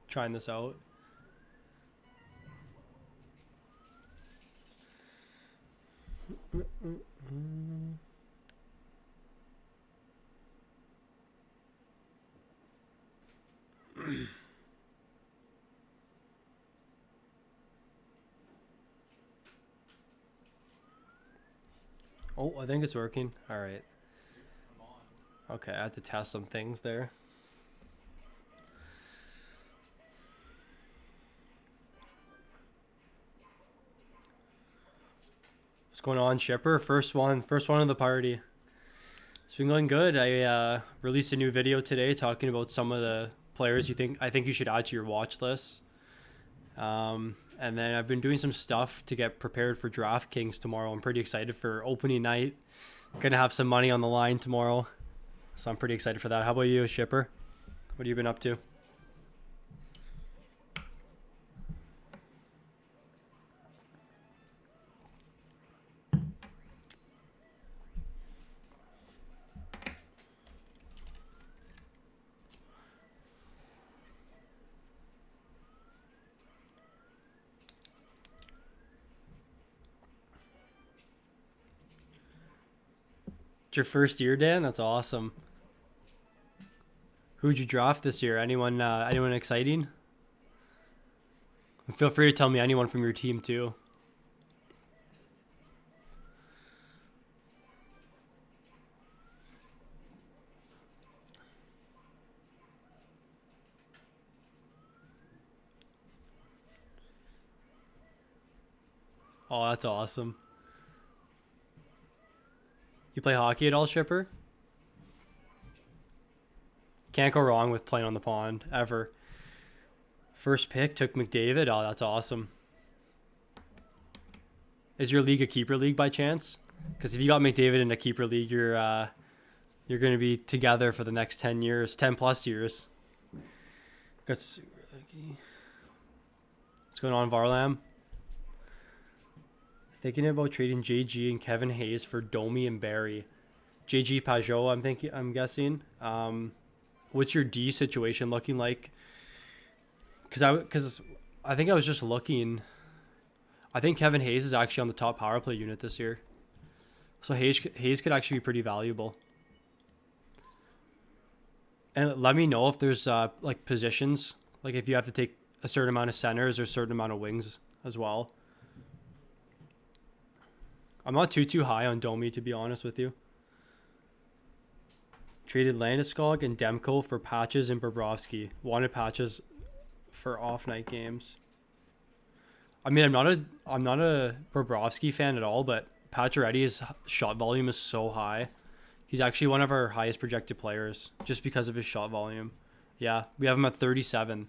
trying this out. Oh, I think it's working. All right. Okay, I had to test some things there. What's going on, Shipper? First one of the party. It's been going good. I released a new video today talking about some of the players I think you should add to your watch list. And then I've been doing some stuff to get prepared for DraftKings tomorrow. I'm pretty excited for opening night. Gonna have some money on the line tomorrow, so I'm pretty excited for that. How about you, Shipper? What have you been up to? It's your first year, Dan? That's awesome. Who'd you draft this year? Anyone exciting? And feel free to tell me anyone from your team too. Oh, that's awesome. You play hockey at all, Shipper? Can't go wrong with playing on the pond, ever. First pick, took McDavid. Oh, that's awesome. Is your league a keeper league by chance? Because if you got McDavid in a keeper league, you're going to be together for the next 10 years, 10 plus years. What's going on, Varlam? Thinking about trading JG and Kevin Hayes for Domi and Barry. JG Pajot, I'm guessing. What's your D situation looking like? Because I think I was just looking. I think Kevin Hayes is actually on the top power play unit this year. So Hayes could actually be pretty valuable. And let me know if there's like positions, like if you have to take a certain amount of centers or a certain amount of wings as well. I'm not too high on Domi, to be honest with you. Traded Landeskog and Demko for Patches and Bobrovsky. Wanted Patches for off night games. I mean, I'm not a Bobrovsky fan at all, but Pacioretty's shot volume is so high. He's actually one of our highest projected players just because of his shot volume. Yeah, we have him at 37.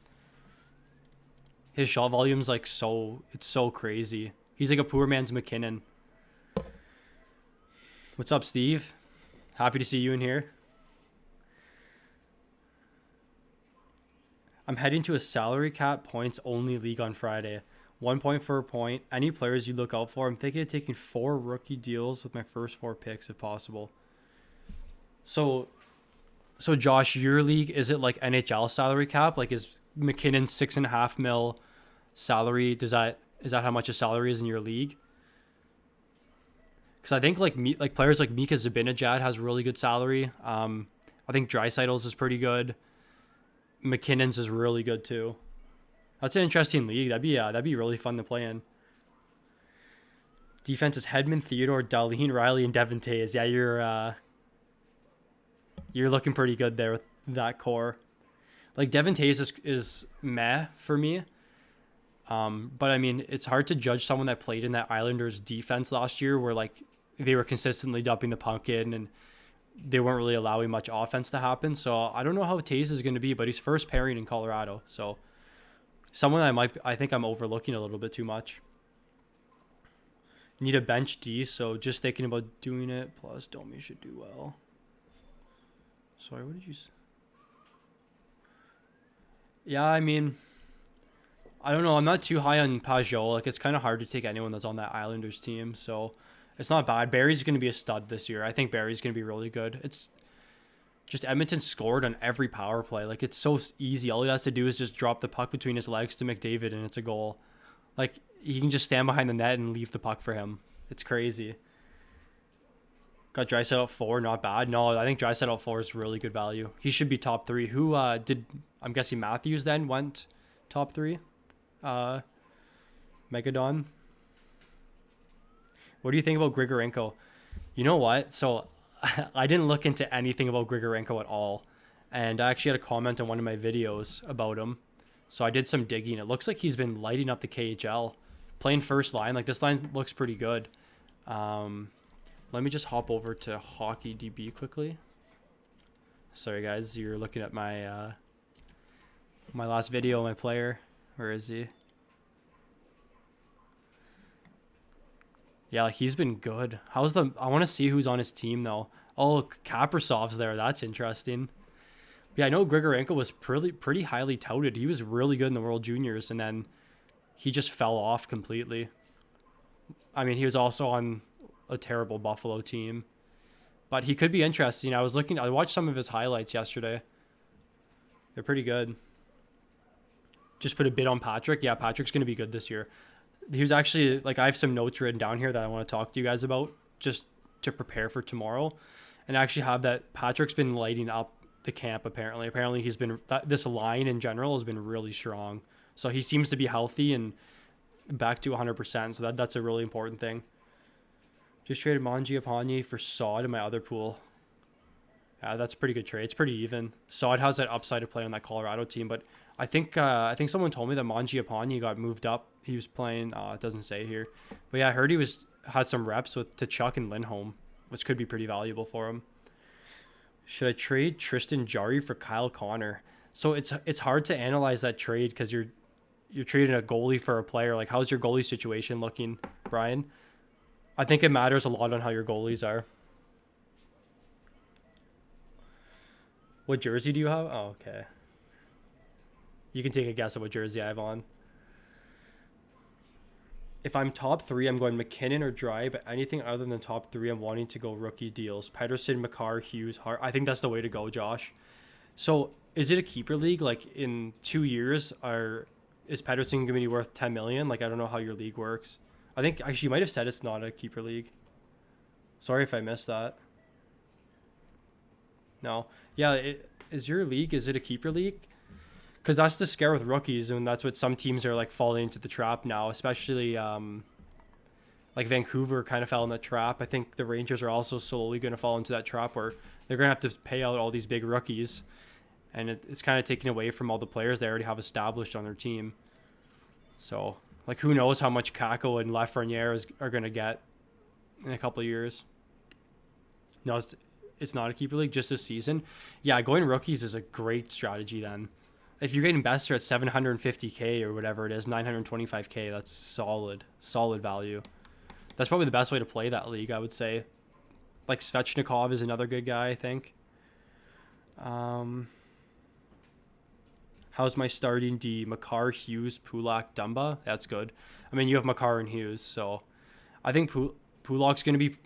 His shot volume's like it's so crazy. He's like a poor man's McKinnon. What's up, Steve? Happy to see you in here. I'm heading to a salary cap points only league on Friday. 1 point for a point. Any players you look out for? I'm thinking of taking 4 rookie deals with my first 4 picks if possible. So Josh, your league, is it like NHL salary cap? Like, is McKinnon $6.5 million salary? Is that how much a salary is in your league? Because I think like players like Mika Zibanejad has really good salary. I think Draisaitl's is pretty good. McKinnon's is really good too. That's an interesting league. That'd be really fun to play in. Defense is Hedman, Theodore, Darlene, Riley, and Devin Tays. Yeah, you're looking pretty good there with that core. Like Devin Tays is meh for me. But I mean, it's hard to judge someone that played in that Islanders defense last year where like they were consistently dumping the puck in and they weren't really allowing much offense to happen. So I don't know how Tays is going to be, but he's first pairing in Colorado. So someone I think I'm overlooking a little bit too much. Need a bench D, so just thinking about doing it. Plus, Domi should do well. Sorry, what did you say? Yeah, I mean, I don't know. I'm not too high on Pajot. Like, it's kind of hard to take anyone that's on that Islanders team. So it's not bad. Barry's going to be a stud this year. I think Barry's going to be really good. just Edmonton scored on every power play. Like, it's so easy. All he has to do is just drop the puck between his legs to McDavid, and it's a goal. Like, he can just stand behind the net and leave the puck for him. It's crazy. Got Draisaitl at 4, not bad. No, I think Draisaitl at 4 is really good value. He should be top 3. Who did, I'm guessing Matthews then went top 3? Megadon. What do you think about Grigorenko? You know what? So I didn't look into anything about Grigorenko at all. And I actually had a comment on one of my videos about him. So I did some digging. It looks like he's been lighting up the KHL. Playing first line. Like, this line looks pretty good. Let me just hop over to Hockey DB quickly. Sorry, guys. You're looking at my my last video, my player. Where is he? Yeah, like, he's been good. I want to see who's on his team, though. Oh, Kaprasov's there. That's interesting. Yeah, I know Grigorenko was pretty highly touted. He was really good in the World Juniors, and then he just fell off completely. I mean, he was also on a terrible Buffalo team. But he could be interesting. I watched some of his highlights yesterday. They're pretty good. Just put a bid on Patrick. Yeah, Patrick's going to be good this year. He was actually, like, I have some notes written down here that I want to talk to you guys about just to prepare for tomorrow. And I actually have that Patrick's been lighting up the camp, apparently. Apparently he's been, this line in general has been really strong. So he seems to be healthy and back to 100%. So that's a really important thing. Just traded Mangiapane for Saad in my other pool. Yeah, that's a pretty good trade. It's pretty even. Saad has that upside to play on that Colorado team, but I think someone told me that Mangiapane got moved up. He was playing. It doesn't say here, but yeah, I heard he had some reps to Chuck and Lindholm, which could be pretty valuable for him. Should I trade Tristan Jarry for Kyle Connor? So it's hard to analyze that trade because you're trading a goalie for a player. Like, how's your goalie situation looking, Brian? I think it matters a lot on how your goalies are. What jersey do you have? Oh, okay. You can take a guess at what jersey I have on. If I'm top 3, I'm going McKinnon or Dry, but anything other than top 3, I'm wanting to go rookie deals. Pedersen, McCarr, Hughes, Hart. I think that's the way to go, Josh. So is it a keeper league? Like, in 2 years, is Pedersen going to be worth $10 million? Like, I don't know how your league works. I think actually you might have said it's not a keeper league. Sorry if I missed that. No. Yeah, is your league, is it a keeper league? Because that's the scare with rookies, and that's what some teams are, like, falling into the trap now, especially like Vancouver kind of fell in that trap. I think the Rangers are also slowly going to fall into that trap where they're going to have to pay out all these big rookies, and it's kind of taken away from all the players they already have established on their team. So, like, who knows how much Kako and Lafreniere are going to get in a couple of years. No, it's not a keeper league, just this season. Yeah, going rookies is a great strategy then. If you're getting Besser at 750K or whatever it is, 925K, that's solid value. That's probably the best way to play that league, I would say. Like, Svechnikov is another good guy, I think. How's my starting D? Makar, Hughes, Pulak, Dumba? That's good. I mean, you have Makar and Hughes, so I think Pulak's going to be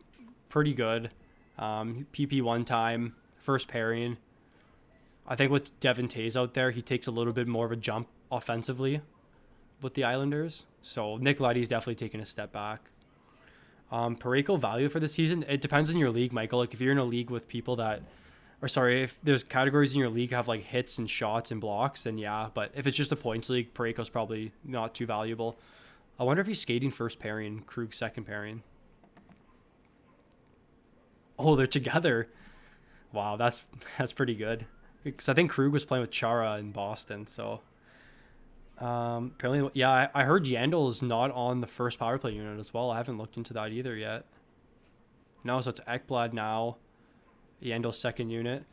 pretty good. PP one time, first pairing. I think with Devin Tays out there, he takes a little bit more of a jump offensively with the Islanders. So Nick Leddy's definitely taking a step back. Parayko value for the season, it depends on your league, Michael. Like, if you're in a league with people that, or sorry, if there's categories in your league have like hits and shots and blocks, then yeah. But if it's just a points league, Parayko's probably not too valuable. I wonder if he's skating first pairing, Krug second pairing. Oh, they're together. Wow, that's pretty good. Because I think Krug was playing with Chara in Boston, so apparently, yeah, I heard Yandel is not on the first power play unit as well. I haven't looked into that either yet. No, so it's Ekblad now, Yandel's second unit.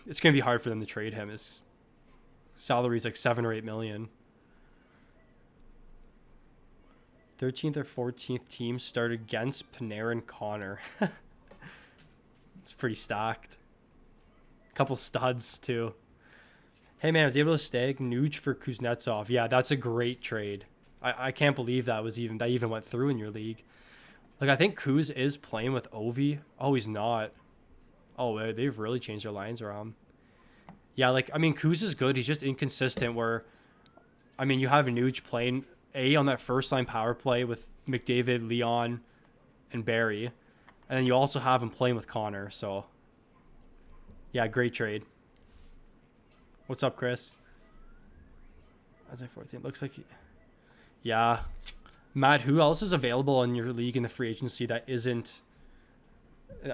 It's gonna be hard for them to trade him. His salary's like $7 or $8 million. 13th or 14th team start against Panarin Connor. It's pretty stacked. Couple studs too. Hey man, I was able to stag Nuge for Kuznetsov. Yeah, that's a great trade. I can't believe that even went through in your league. Like, I think Kuz is playing with Ovi. Oh, he's not. Oh, they've really changed their lines around. Yeah, like, I mean, Kuz is good. He's just inconsistent where, I mean, you have Nuge playing on that first line power play with McDavid, Leon, and Barry. And then you also have him playing with Connor. So, yeah, great trade. What's up, Chris? As I 14, looks like, yeah. Matt, who else is available in your league in the free agency that isn't,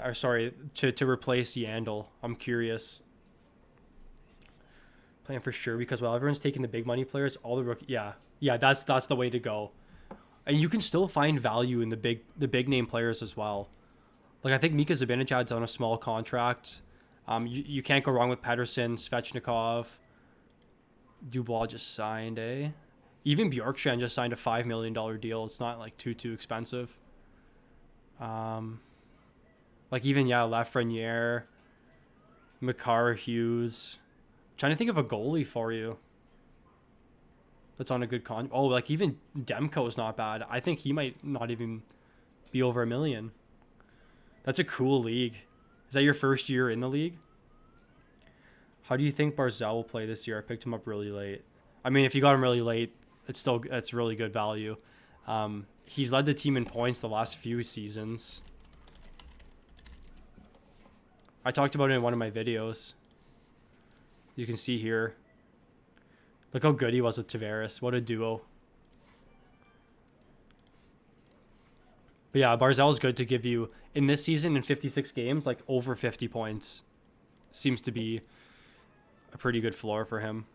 or sorry, to replace Yandel? I'm curious. Playing for sure because while everyone's taking the big money players, all the rookie, yeah, that's the way to go. And you can still find value in the big name players as well. Like I think Mika Zibanejad's on a small contract. You can't go wrong with Pedersen, Svechnikov. Dubois just signed, eh? Even Bjorkstrand just signed a $5 million deal. It's not like too expensive. Like even Lafreniere, Makar, Hughes. Trying to think of a goalie for you that's on a good con. Oh, like even Demko is not bad. I think he might not even be over $1 million. That's a cool league. Is that your first year in the league? How do you think Barzal will play this year? I picked him up really late. I mean, if you got him really late, that's really good value. He's led the team in points the last few seasons. I talked about it in one of my videos. You can see here. Look how good he was with Tavares. What a duo. But yeah, Barzal is good to give you, in this season, in 56 games, like over 50 points. Seems to be a pretty good floor for him.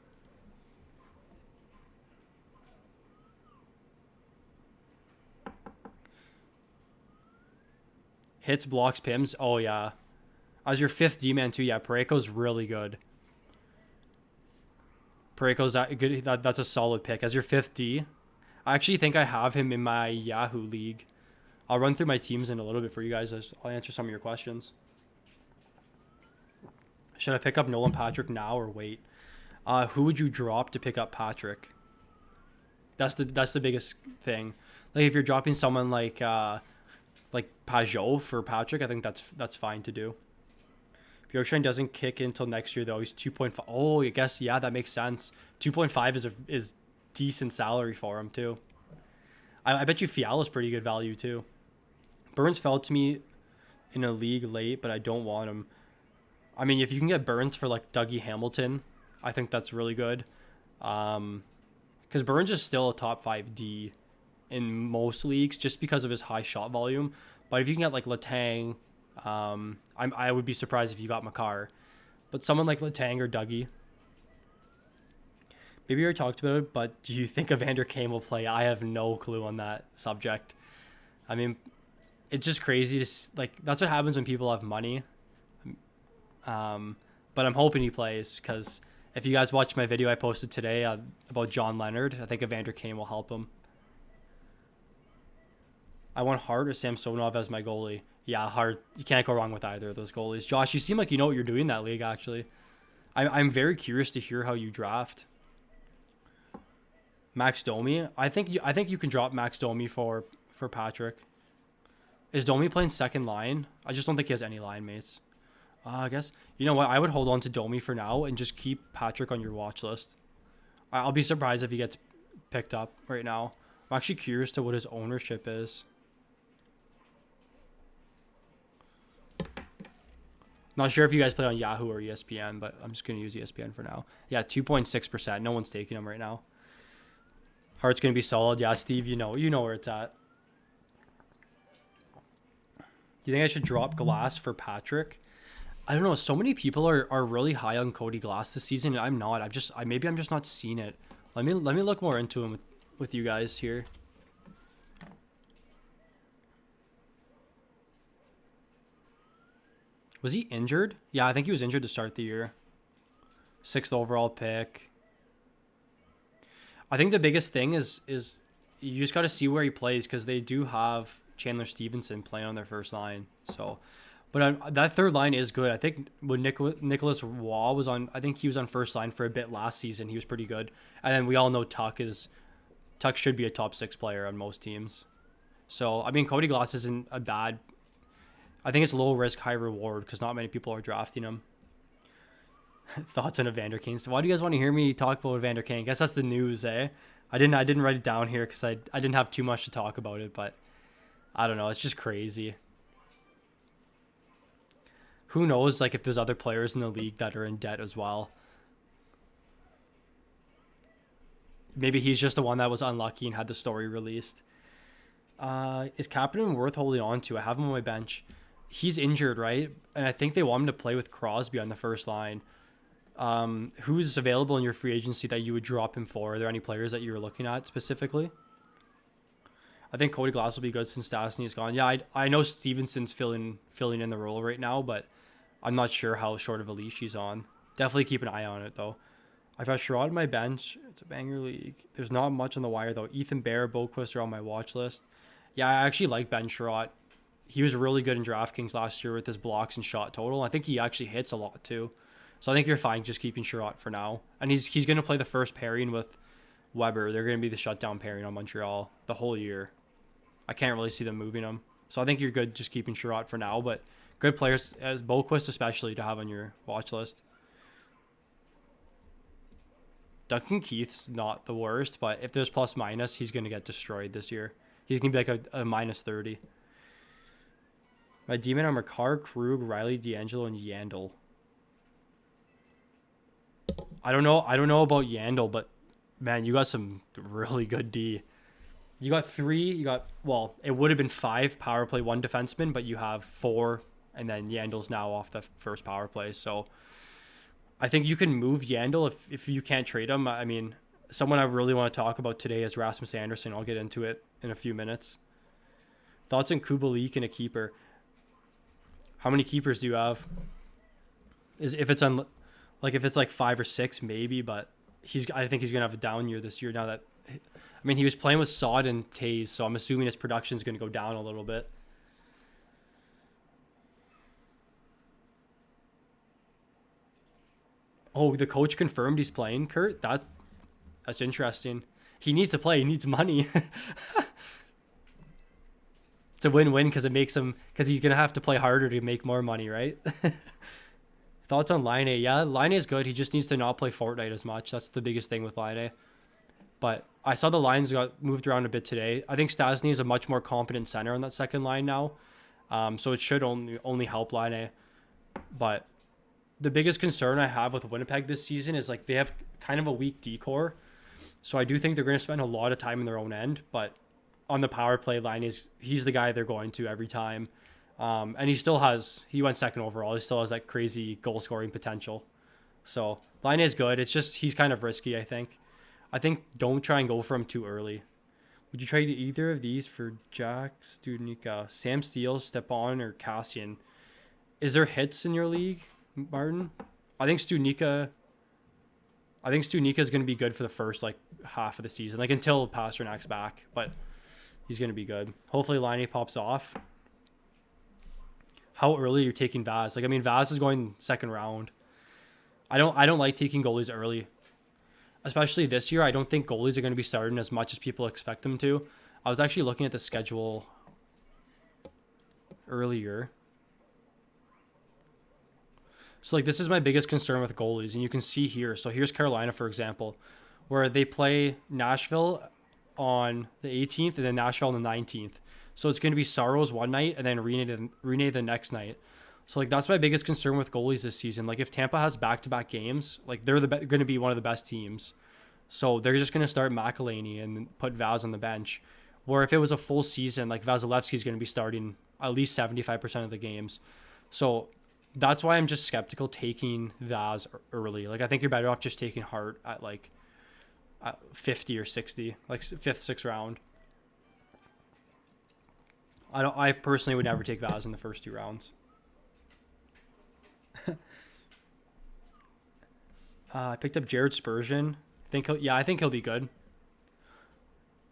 Hits, blocks, pims. Oh, yeah. As your 5th D-man, too. Yeah, Parayko's really good. Parayko's that good. That's a solid pick. As your 5th D, I actually think I have him in my Yahoo league. I'll run through my teams in a little bit for you guys. I'll answer some of your questions. Should I pick up Nolan Patrick now or wait? Who would you drop to pick up Patrick? That's the biggest thing. Like if you're dropping someone like Pajot for Patrick, I think that's fine to do. Bjorkstrand doesn't kick until next year though. He's 2.5. Oh, I guess that makes sense. 2.5 is decent salary for him too. I bet you Fiala's pretty good value too. Burns fell to me in a league late, but I don't want him. I mean, if you can get Burns for like Dougie Hamilton, I think that's really good. Because Burns is still a top 5 D in most leagues just because of his high shot volume. But if you can get like Letang, I would be surprised if you got Makar. But someone like Letang or Dougie. Maybe we already talked about it, but do you think Evander Kane will play? I have no clue on that subject. I mean, it's just crazy to like. That's what happens when people have money. But I'm hoping he plays because if you guys watched my video I posted today about John Leonard, I think Evander Kane will help him. I want Hart or Samsonov as my goalie. Yeah, Hart. You can't go wrong with either of those goalies. Josh, you seem like you know what you're doing in that league. Actually, I'm very curious to hear how you draft. Max Domi. I think you can drop Max Domi for Patrick. Is Domi playing second line? I just don't think he has any line mates. I guess you know what? I would hold on to Domi for now and just keep Patrick on your watch list. I'll be surprised if he gets picked up right now. I'm actually curious to what his ownership is. Not sure if you guys play on Yahoo or ESPN, but I'm just going to use ESPN for now. Yeah, 2.6%. No one's taking him right now. Hart's going to be solid. Yeah, Steve, you know where it's at. Do you think I should drop Glass for Patrick? I don't know. So many people are really high on Cody Glass this season, and I'm not. Maybe I'm just not seeing it. Let me look more into him with you guys here. Was he injured? Yeah, I think he was injured to start the year. 6th overall pick. I think the biggest thing is you just got to see where he plays because they do have Chandler Stevenson playing on their first line. So, but that third line is good. I think when Nicholas Waugh was on, I think he was on first line for a bit last season. He was pretty good. And then we all know Tuck should be a top 6 player on most teams. So, I mean, Cody Glass isn't a bad. I think it's low risk, high reward because not many people are drafting him. Thoughts on Evander Kane? So why do you guys want to hear me talk about Evander Kane? I guess that's the news, eh? I didn't write it down here because I didn't have too much to talk about it, but I don't know. It's just crazy. Who knows, like, if there's other players in the league that are in debt as well. Maybe he's just the one that was unlucky and had the story released. Is Kapanen worth holding on to? I have him on my bench. He's injured, right? And I think they want him to play with Crosby on the first line. Who's available in your free agency that you would drop him for? Are there any players that you're looking at specifically? I think Cody Glass will be good since Stastny is gone. Yeah, I know Stevenson's filling in the role right now, but I'm not sure how short of a leash he's on. Definitely keep an eye on it, though. I've got Sherrod on my bench. It's a banger league. There's not much on the wire, though. Ethan Bear, Boquist are on my watch list. Yeah, I actually like Ben Sherrod. He was really good in DraftKings last year with his blocks and shot total. I think he actually hits a lot, too. So I think you're fine just keeping Sherrod for now. And he's going to play the first pairing with Weber. They're going to be the shutdown pairing on Montreal the whole year. I can't really see them moving him. So I think you're good just keeping Sherrod for now. But good players, as Boquist especially, to have on your watch list. Duncan Keith's not the worst, but if there's plus minus, he's going to get destroyed this year. He's going to be like a minus 30. My D-men are Makar, Krug, Riley, D'Angelo, and Yandel. I don't know about Yandel, but man, you got some really good D. You got 3. It would have been 5 power play, 1 defenseman, but you have 4, and then Yandel's now off the first power play. So I think you can move Yandel if you can't trade him. I mean, someone I really want to talk about today is Rasmus Anderson. I'll get into it in a few minutes. Thoughts on Kubalik and a keeper? How many keepers do you have? If it's like 5 or 6, maybe, but I think he's gonna have a down year this year. Now that, I mean, he was playing with Saad and Taze, so I'm assuming his production is gonna go down a little bit. Oh, the coach confirmed he's playing, Kurt. That's interesting. He needs to play. He needs money. It's a win-win because he's gonna have to play harder to make more money, right? Thoughts on Line A? Yeah, Line A is good. He just needs to not play Fortnite as much. That's the biggest thing with Line A. But I saw the lines got moved around a bit today. I think Stastny is a much more competent center on that second line now. So it should only help Line A. But the biggest concern I have with Winnipeg this season is like they have kind of a weak D-core. So I do think they're going to spend a lot of time in their own end. But on the power play line, he's the guy they're going to every time. And he went second overall. He still has that crazy goal scoring potential. So line is good. It's just, he's kind of risky, I think. Don't try and go for him too early. Would you trade either of these for Jack Studnicka, Sam Steele, Stepan, or Cassian? Is there hits in your league, Martin? I think Studnicka is going to be good for the first like half of the season, like until Pasternak's back, but he's going to be good. Hopefully Laine pops off. How early are you taking Vaz? Like, I mean, Vaz is going second round. I don't like taking goalies early. Especially this year, I don't think goalies are going to be starting as much as people expect them to. I was actually looking at the schedule earlier. So, like, this is my biggest concern with goalies, and you can see here. So, here's Carolina, for example, where they play Nashville on the 18th and then Nashville on the 19th. So, it's going to be Saros one night and then Rene the next night. So, like, that's my biggest concern with goalies this season. Like, if Tampa has back-to-back games, like, they're going to be one of the best teams. So, they're just going to start McElhaney and put Vaz on the bench. Or if it was a full season, like, Vasilevsky's going to be starting at least 75% of the games. So, that's why I'm just skeptical taking Vaz early. Like, I think you're better off just taking Hart at, like, at 50 or 60, like, 5th, 6th round. I personally would never take Vaz in the first 2 rounds. I picked up Jared Spurgeon. I think he'll be good.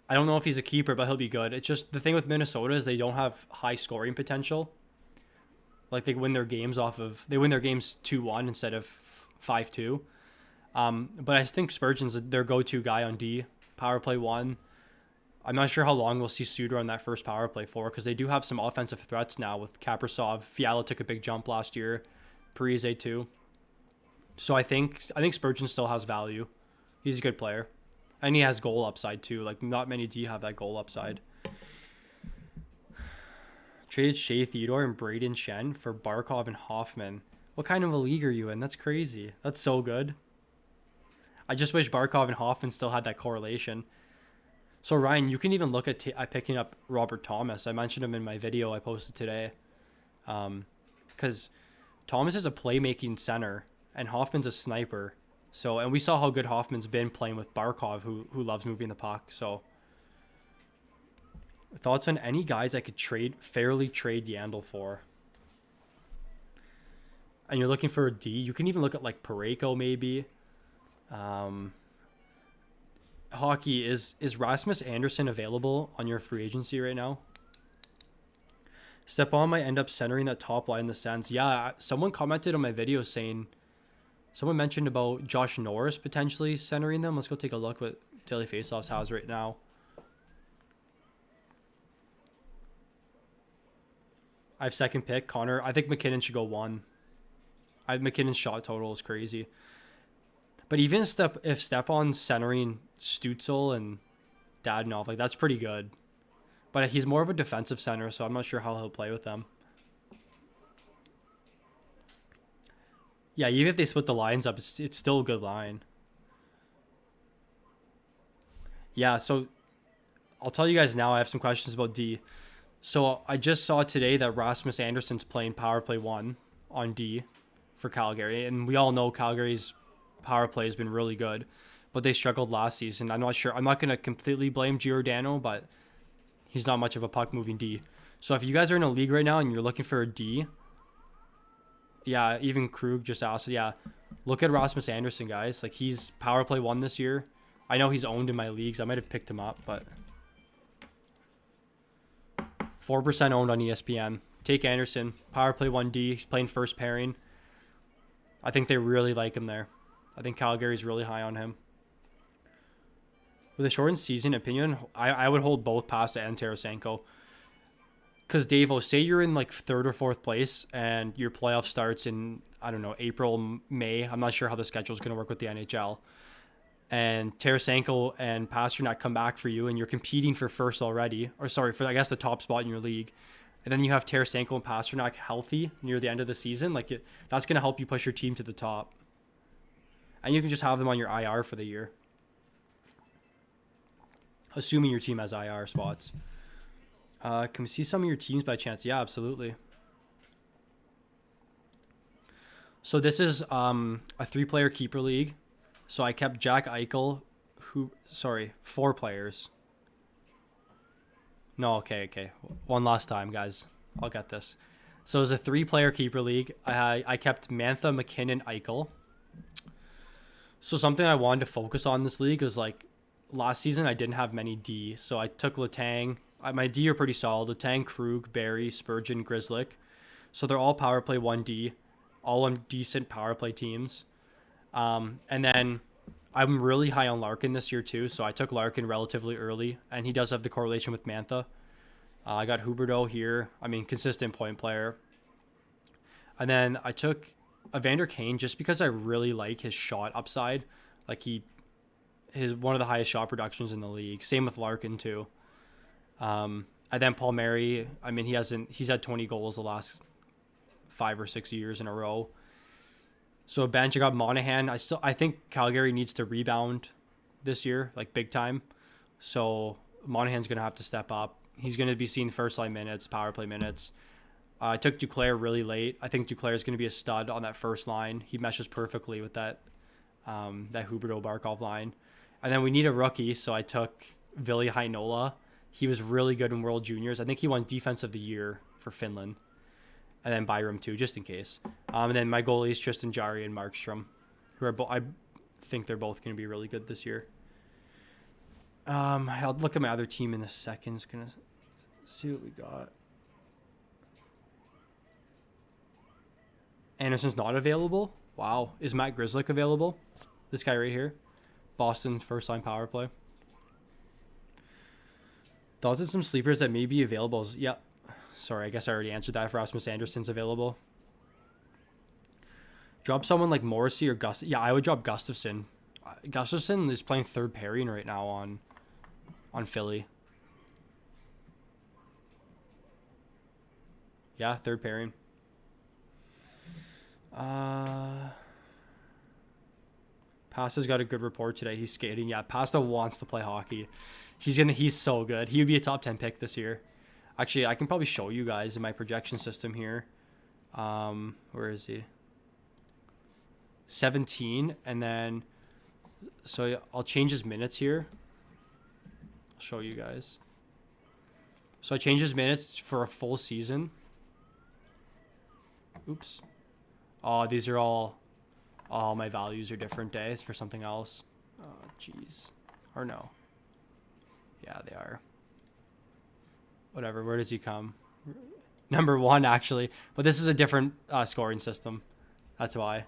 I don't know if he's a keeper, but he'll be good. It's just the thing with Minnesota is they don't have high scoring potential. Like, they win their games 2-1 instead of 5-2. But I think Spurgeon's their go-to guy on D. Power play 1. I'm not sure how long we'll see Suter on that first power play for, because they do have some offensive threats now with Kaprizov. Fiala took a big jump last year. Parise too. So I think Spurgeon still has value. He's a good player. And he has goal upside too. Like, not many do have that goal upside. Traded Shea Theodore and Braden Shen for Barkov and Hoffman. What kind of a league are you in? That's crazy. That's so good. I just wish Barkov and Hoffman still had that correlation. So, Ryan, you can even look at picking up Robert Thomas. I mentioned him in my video I posted today. Because Thomas is a playmaking center, and Hoffman's a sniper. So, and we saw how good Hoffman's been playing with Barkov, who loves moving the puck. So, thoughts on any guys I could fairly trade Yandel for? And you're looking for a D. You can even look at like Parayko maybe. Hockey, is Rasmus Andersson available on your free agency right now? Stepan might end up centering that top line in the Sens. Yeah, someone commented on my video saying, someone mentioned about Josh Norris potentially centering them. Let's go take a look what Daily Faceoffs has right now. I have second pick, Connor. I think McKinnon should go 1. McKinnon's shot total is crazy. But even if Stepan's centering Stützle and Dadonov, like, that's pretty good. But he's more of a defensive center, so I'm not sure how he'll play with them. Yeah, even if they split the lines up, it's still a good line. Yeah, so I'll tell you guys now, I have some questions about D. So I just saw today that Rasmus Andersson's playing power play 1 on D for Calgary. And we all know Calgary's power play has been really good, but they struggled last season. I'm not sure. I'm not going to completely blame Giordano, but he's not much of a puck-moving D. So if you guys are in a league right now and you're looking for a D, yeah, even Krug just asked, yeah, look at Rasmus Andersson, guys. Like, he's power play 1 this year. I know he's owned in my leagues. I might have picked him up, but 4% owned on ESPN. Take Andersson, power play 1D. He's playing first pairing. I think they really like him there. I think Calgary's really high on him. With a shortened season, opinion, I would hold both Pasta and Tarasenko. Because, Davo, say you're in like 3rd or 4th place and your playoff starts in, I don't know, April, May. I'm not sure how the schedule is going to work with the NHL. And Tarasenko and Pasternak come back for you and you're competing for first already. Or sorry, for I guess the top spot in your league. And then you have Tarasenko and Pasternak healthy near the end of the season. Like, that's going to help you push your team to the top. And you can just have them on your IR for the year. Assuming your team has IR spots. Can we see some of your teams by chance? Yeah, absolutely. So this is a 3-player keeper league. So I kept Jack Eichel, 4 players. No, okay. One last time, guys. I'll get this. So it was a 3-player keeper league. I kept Mantha, McKinnon, Eichel. So something I wanted to focus on this league was, like, last season I didn't have many D. So I took Letang. My D are pretty solid. Letang, Krug, Barry, Spurgeon, Grzelcyk. So they're all power play 1D. All on decent power play teams. And then I'm really high on Larkin this year too. So I took Larkin relatively early. And he does have the correlation with Mantha. I got Huberdeau here. I mean, consistent point player. And then I took Evander Kane just because I really like his shot upside. Like, his one of the highest shot productions in the league. Same with Larkin too. And then Palmieri, I mean, he's had 20 goals the last 5 or 6 years in a row. So bench, I got Monahan. I think Calgary needs to rebound this year, like, big time. So Monahan's going to have to step up. He's going to be seeing first line minutes, power play minutes. I took Duclair really late. I think Duclair is going to be a stud on that first line. He meshes perfectly with that Huberdeau Barkov line. And then we need a rookie, so I took Ville Heinola. He was really good in World Juniors. I think he won Defense of the Year for Finland. And then Byram too, just in case. And then my goalies, Tristan Jarry and Markstrom, who are I think they're both going to be really good this year. I'll look at my other team in a second. Just gonna see what we got. Anderson's not available. Wow, is Matt Grzelcyk available? This guy right here, Boston first line power play. Thoughts on some sleepers that may be available? Yep. Sorry, I guess I already answered that if Rasmus Anderson's available. Drop someone like Morrissey or Gus. Yeah, I would drop Gustafsson. Gustafsson is playing third pairing right now on Philly. Yeah, third pairing. Pasta's got a good report today. He's skating. Yeah, Pasta wants to play hockey. He's so good. He would be a top 10 pick this year. Actually, I can probably show you guys in my projection system here. Where is he? 17, and then so I'll change his minutes here. I'll show you guys. So I changed his minutes for a full season. Oops. Oh, these are all my values are different days for something else. Oh, jeez. Or no. Yeah, they are. Whatever. Where does he come? Number 1, actually. But this is a different scoring system. That's why.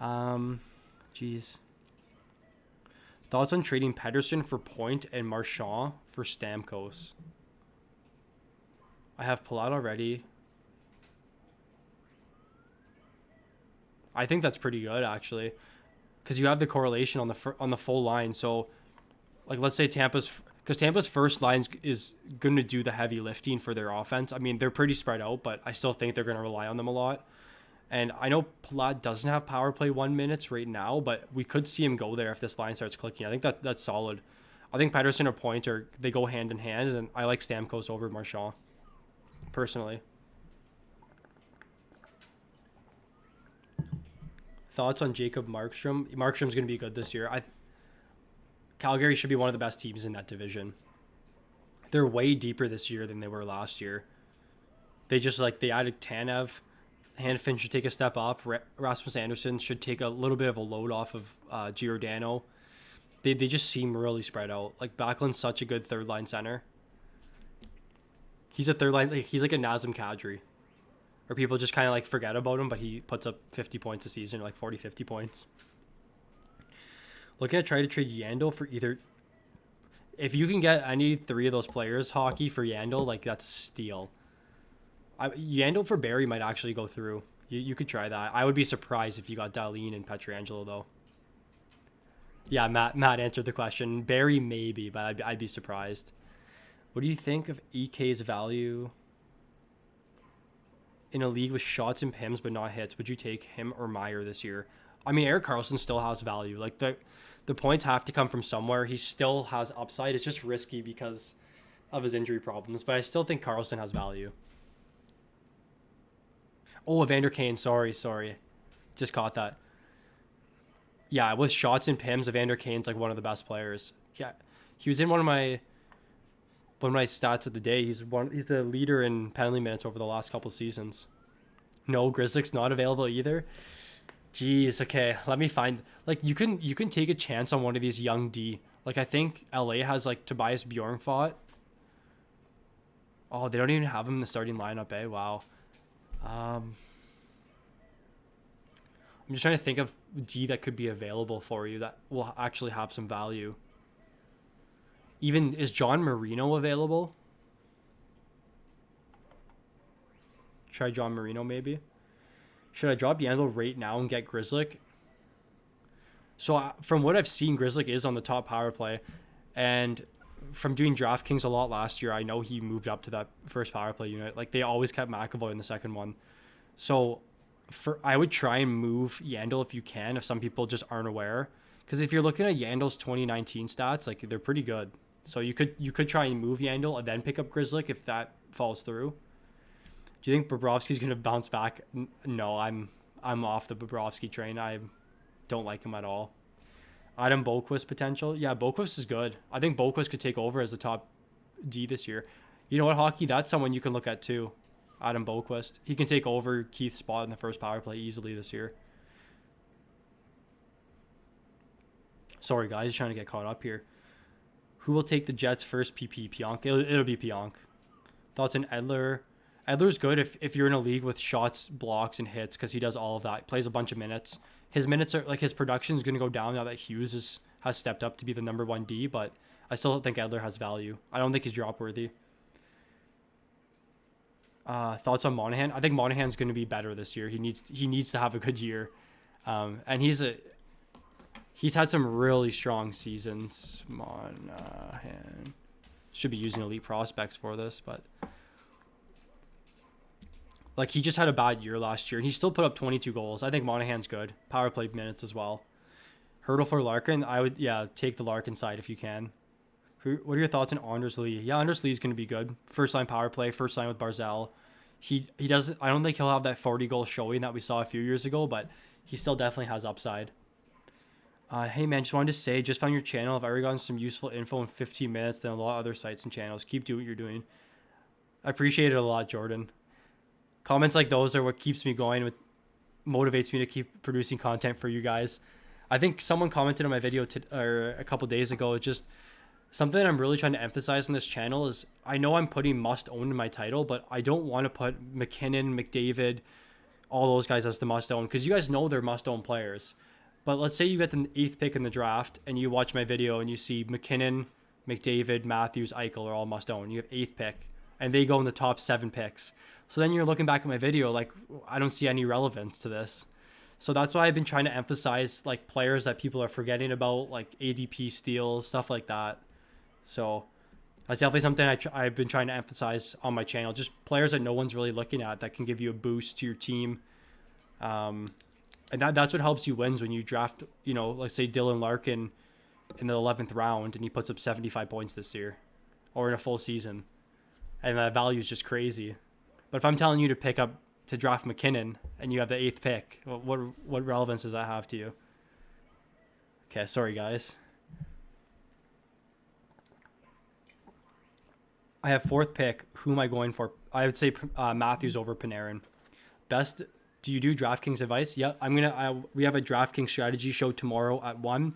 Jeez. Thoughts on trading Pedersen for Point and Marchand for Stamkos? I have Palat already. I think that's pretty good, actually, because you have the correlation on the full line. So, like, let's say Tampa's first line is going to do the heavy lifting for their offense. I mean, they're pretty spread out, but I still think they're going to rely on them a lot. And I know Palat doesn't have power play 1 minutes right now, but we could see him go there if this line starts clicking. I think that's solid. I think Pedersen or Point they go hand in hand, and I like Stamkos over Marchand, personally. Thoughts on Jacob Markstrom? Markstrom's going to be good this year. Calgary should be one of the best teams in that division. They're way deeper this year than they were last year. They added Tanev. Hanfin should take a step up. Rasmus Anderson should take a little bit of a load off of Giordano. They just seem really spread out. Like, Backlund's such a good third line center. He's a third line. He's like a Nazem Kadri. Or people just kind of like forget about him, but he puts up 50 points a season, or like 40, 50 points. Looking at try to trade Yandel for either. If you can get any 3 of those players, hockey for Yandel, like, that's a steal. Yandel for Barry might actually go through. You could try that. I would be surprised if you got Dahlin and Pietrangelo, though. Yeah, Matt answered the question. Barry maybe, but I'd be surprised. What do you think of EK's value in a league with shots and PIMs but not hits? Would you take him or Meyer this year? I mean, Erik Karlsson still has value. Like, the points have to come from somewhere. He still has upside. It's just risky because of his injury problems, but I still think Karlsson has value. Oh, Evander Kane. Sorry. Just caught that. Yeah, with shots and PIMs, Evander Kane's like one of the best players. Yeah, he was in one of my stats of the day. He's the leader in penalty minutes over the last couple seasons. No, Grizzlick's not available either. Jeez, okay. Let me find, like, you can take a chance on one of these young D. Like, I think LA has like Tobias Bjornfot. Oh, they don't even have him in the starting lineup, eh? Wow. I'm just trying to think of D that could be available for you that will actually have some value. Even, is John Marino available? Try John Marino maybe. Should I drop Yandel right now and get Grizzlick? So from what I've seen, Grizzlick is on the top power play. And from doing DraftKings a lot last year, I know he moved up to that first power play unit. Like, they always kept McAvoy in the second one. So I would try and move Yandel if you can, if some people just aren't aware. Because if you're looking at Yandel's 2019 stats, like, they're pretty good. So you could try and move Yandel and then pick up Grizzlick if that falls through. Do you think Bobrovsky's going to bounce back? No, I'm off the Bobrovsky train. I don't like him at all. Adam Boqvist potential. Yeah, Boqvist is good. I think Boqvist could take over as the top D this year. You know what, hockey? That's someone you can look at too. Adam Boqvist. He can take over Keith's spot in the first power play easily this year. Sorry, guys, trying to get caught up here. Who will take the Jets' first PP? Pionk? It'll be Pionk. Thoughts on Edler? Edler's good if you're in a league with shots, blocks, and hits because he does all of that. He plays a bunch of minutes. His minutes are, like, his production is going to go down now that Hughes has stepped up to be the number 1 D, but I still think Edler has value. I don't think he's drop worthy. Thoughts on Monahan? I think Monahan's going to be better this year. He needs to have a good year, and he's had some really strong seasons. Monahan should be using elite prospects for this, but like he just had a bad year last year, and he still put up 22 goals. I think Monahan's good. Power play minutes as well. Hurdle for Larkin. I would take the Larkin side if you can. What are your thoughts on Anders Lee? Yeah, Anders Lee is going to be good. First line power play, first line with Barzal. He doesn't. I don't think he'll have that 40 goal showing that we saw a few years ago, but he still definitely has upside. Hey man, just wanted to say, just found your channel. I've already gotten some useful info in 15 minutes than a lot of other sites and channels. Keep doing what you're doing. I appreciate it a lot, Jordan. Comments like those are what keeps me going, what motivates me to keep producing content for you guys. I think someone commented on my video a couple days ago, just something that I'm really trying to emphasize on this channel is I know I'm putting must own in my title, but I don't want to put McKinnon, McDavid, all those guys as the must own, because you guys know they're must own players. But let's say you get the 8th pick in the draft and you watch my video and you see McKinnon, McDavid, Matthews, Eichel are all must own. You have 8th pick and they go in the top 7 picks. So then you're looking back at my video like, I don't see any relevance to this. So that's why I've been trying to emphasize like players that people are forgetting about, like ADP steals, stuff like that. So that's definitely something I've been trying to emphasize on my channel. Just players that no one's really looking at that can give you a boost to your team. And that's what helps you wins when you draft, let's say Dylan Larkin in the 11th round and he puts up 75 points this year or in a full season. And that value is just crazy. But if I'm telling you to draft McKinnon and you have the 8th pick, what relevance does that have to you? Okay, sorry guys. I have 4th pick. Who am I going for? I would say Matthews over Panarin. Best. Do you do DraftKings advice? Yeah, we have a DraftKings strategy show tomorrow at 1.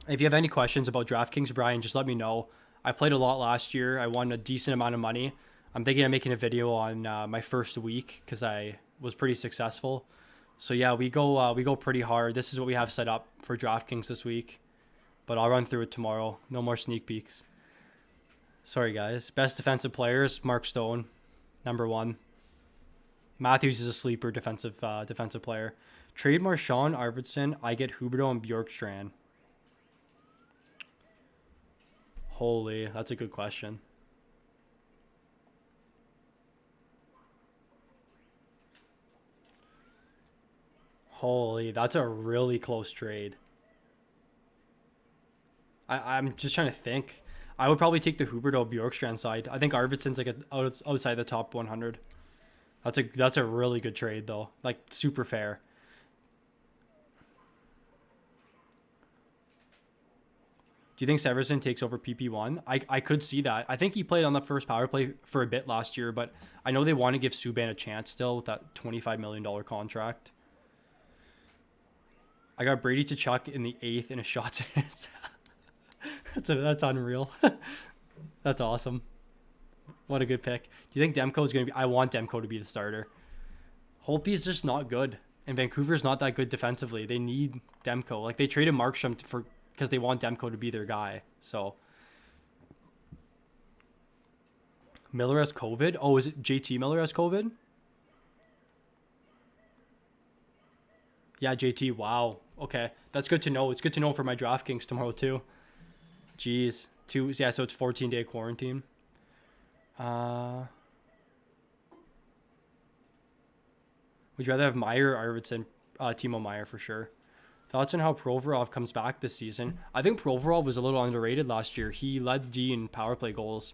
If you have any questions about DraftKings, Brian, just let me know. I played a lot last year. I won a decent amount of money. I'm thinking of making a video on my first week because I was pretty successful. So yeah, we go pretty hard. This is what we have set up for DraftKings this week, but I'll run through it tomorrow. No more sneak peeks. Sorry guys. Best defensive players: Mark Stone, number 1. Matthews is a sleeper defensive player. Trade Marchand, Arvidsson. I get Huberdeau and Bjorkstrand. Holy, that's a good question. Holy, that's a really close trade. I'm just trying to think. I would probably take the Huberdeau Bjorkstrand side. I think Arvidsson's like outside the top 100. That's a really good trade though. Like super fair. Do you think Severson takes over PP1? I could see that. I think he played on the first power play for a bit last year, but I know they want to give Subban a chance still with that $25 million contract. I got Brady to Chuck in the 8th in a shot. That's unreal. That's awesome. What a good pick. Do you think Demko is going to be... I want Demko to be the starter. Holtby's just not good. And Vancouver's not that good defensively. They need Demko. Like, they traded Markstrom because they want Demko to be their guy. So... Miller has COVID? Oh, is it JT Miller has COVID? Yeah, JT. Wow. Okay. That's good to know. It's good to know for my DraftKings tomorrow, too. Jeez. Yeah, so it's 14-day quarantine. Would you rather have Meyer or Arvidsson? Timo Meyer for sure. Thoughts on how Provorov comes back this season? I think Provorov was a little underrated last year. He led D in power play goals.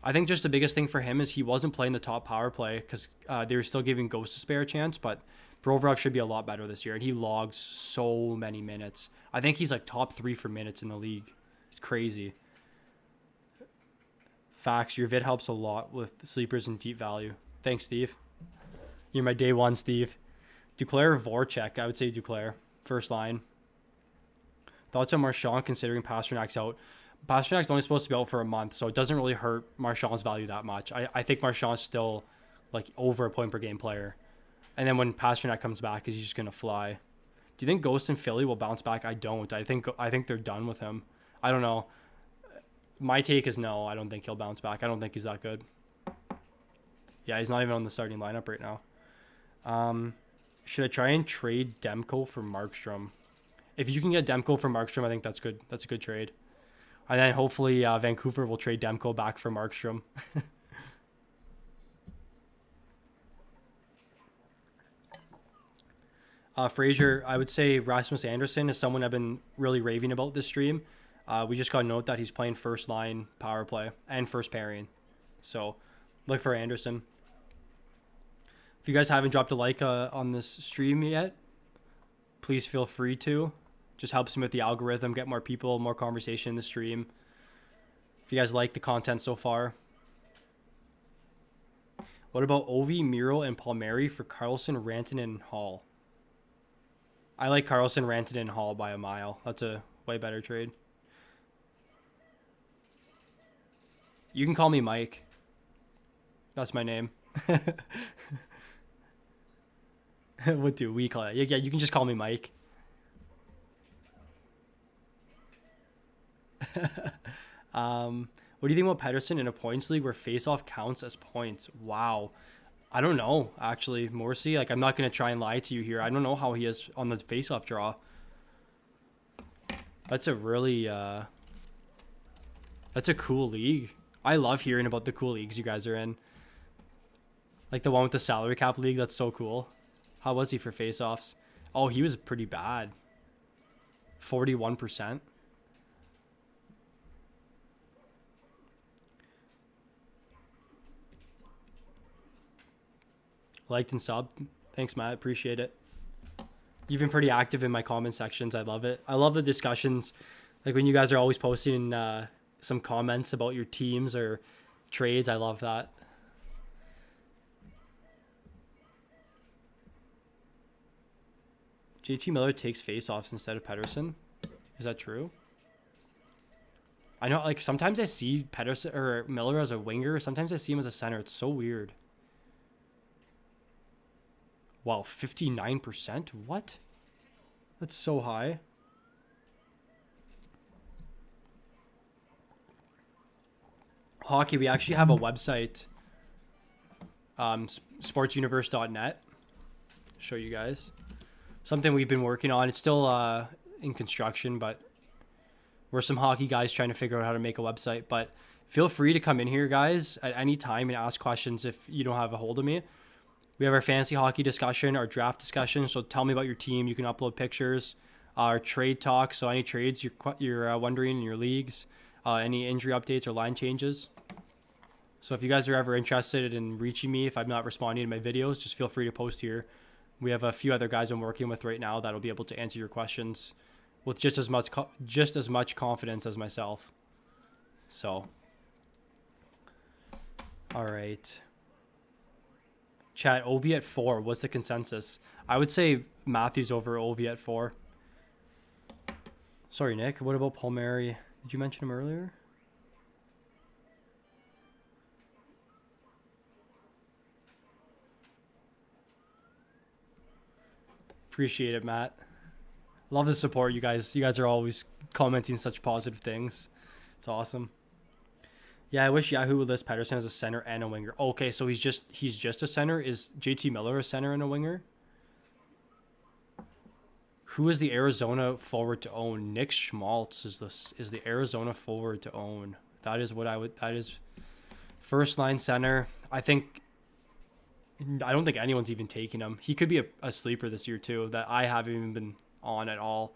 I think just the biggest thing for him is he wasn't playing the top power play because they were still giving Ghost a spare chance, but Provorov should be a lot better this year, and he logs so many minutes. I think he's like top 3 for minutes in the league. It's crazy. Facts, your vid helps a lot with sleepers and deep value. Thanks, Steve. You're my day one, Steve. Duclair or Voracek? I would say Duclair. First line. Thoughts on Marchand considering Pasternak's out? Pasternak's only supposed to be out for a month, so it doesn't really hurt Marchand's value that much. I think Marchand's still like over a point per game player. And then when Pasternak comes back, he's just going to fly. Do you think Ghost in Philly will bounce back? I don't. I think they're done with him. I don't know. My take is no. I don't think he'll bounce back. I don't think he's that good. Yeah, he's not even on the starting lineup right now. Should I try and trade Demko for Markstrom? If you can get Demko for Markstrom, I think that's good. That's a good trade. And then hopefully Vancouver will trade Demko back for Markstrom. Frazier, I would say Rasmus Anderson is someone I've been really raving about this stream. We just got a note that he's playing first line power play and first pairing. So look for Anderson. If you guys haven't dropped a like on this stream yet, please feel free to. Just helps me with the algorithm, get more people, more conversation in the stream. If you guys like the content so far. What about Ovi, Miro, and Palmieri for Carlson, Rantanen, and Hall? I like Carlson, Rantanen, and Hall by a mile. That's a way better trade. You can call me Mike. That's my name. What do we call it? Yeah, you can just call me Mike. What do you think about Pettersson in a points league where face-off counts as points? Wow. I don't know, actually, Morrissey. Like, I'm not going to try and lie to you here. I don't know how he is on the face-off draw. That's a really, that's a cool league. I love hearing about the cool leagues you guys are in. Like the one with the salary cap league, that's so cool. How was he for face-offs? Oh, he was pretty bad. 41%. Liked and subbed. Thanks, Matt. Appreciate it. You've been pretty active in my comment sections. I love it. I love the discussions. Like when you guys are always posting some comments about your teams or trades. I love that. JT Miller takes faceoffs instead of Pettersson. Is that true? I know, like, sometimes I see Pettersson or Miller as a winger. Sometimes I see him as a center. It's so weird. Wow, 59%? What? That's so high. Hockey, we actually have a website, sportsuniverse.net. Show you guys. Something we've been working on. It's still in construction, but we're some hockey guys trying to figure out how to make a website. But feel free to come in here, guys, at any time and ask questions if you don't have a hold of me. We have our fantasy hockey discussion, our draft discussion. So tell me about your team. You can upload pictures. Our trade talk. So any trades you're wondering in your leagues, any injury updates or line changes. So if you guys are ever interested in reaching me, if I'm not responding to my videos, just feel free to post here. We have a few other guys I'm working with right now that'll be able to answer your questions with just as much confidence as myself. So, all right. Chat, Ovi at 4. What's the consensus? I would say Matthews over Ovi at 4. Sorry, Nick. What about Palmieri? Did you mention him earlier? Appreciate it, Matt. Love the support, you guys. You guys are always commenting such positive things. It's awesome. Yeah, I wish Yahoo would list Pettersson as a center and a winger. Okay, so he's just a center. Is JT Miller a center and a winger? Who is the Arizona forward to own? Nick Schmaltz is the Arizona forward to own. That is first line center. I don't think anyone's even taking him. He could be a sleeper this year too that I haven't even been on at all.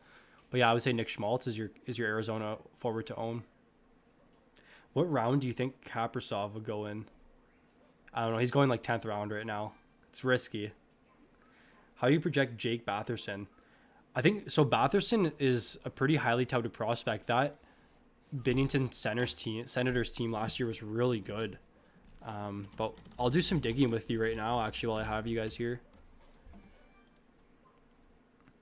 But yeah, I would say Nick Schmaltz is your Arizona forward to own. What round do you think Kaprizov would go in? I don't know. He's going like 10th round right now. It's risky. How do you project Jake Batherson? I think so. Batherson is a pretty highly touted prospect. That Binnington Senators team last year was really good. But I'll do some digging with you right now, actually, while I have you guys here.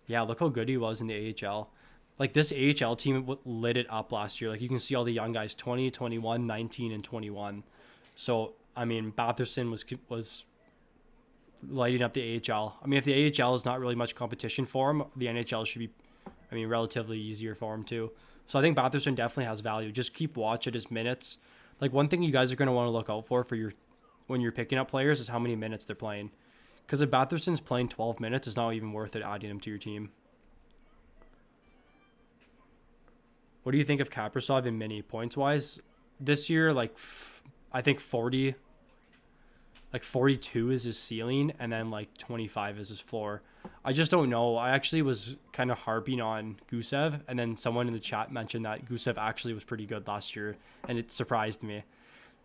Yeah, look how good he was in the AHL. Like, this AHL team lit it up last year. Like, you can see all the young guys, 20, 21, 19, and 21. So, I mean, Batherson was lighting up the AHL. I mean, if the AHL is not really much competition for him, the NHL should be I mean, relatively easier for him too. So I think Batherson definitely has value. Just keep watch at his minutes. Like one thing you guys are going to want to look out for your when you're picking up players is how many minutes they're playing. Because if Batherson's playing 12 minutes, it's not even worth it adding him to your team. What do you think of Kaprizov in mini points wise this year? Like I think 40, like 42 is his ceiling, and then like 25 is his floor. I just don't know. I actually was kind of harping on Gusev, and then someone in the chat mentioned that Gusev actually was pretty good last year, and it surprised me.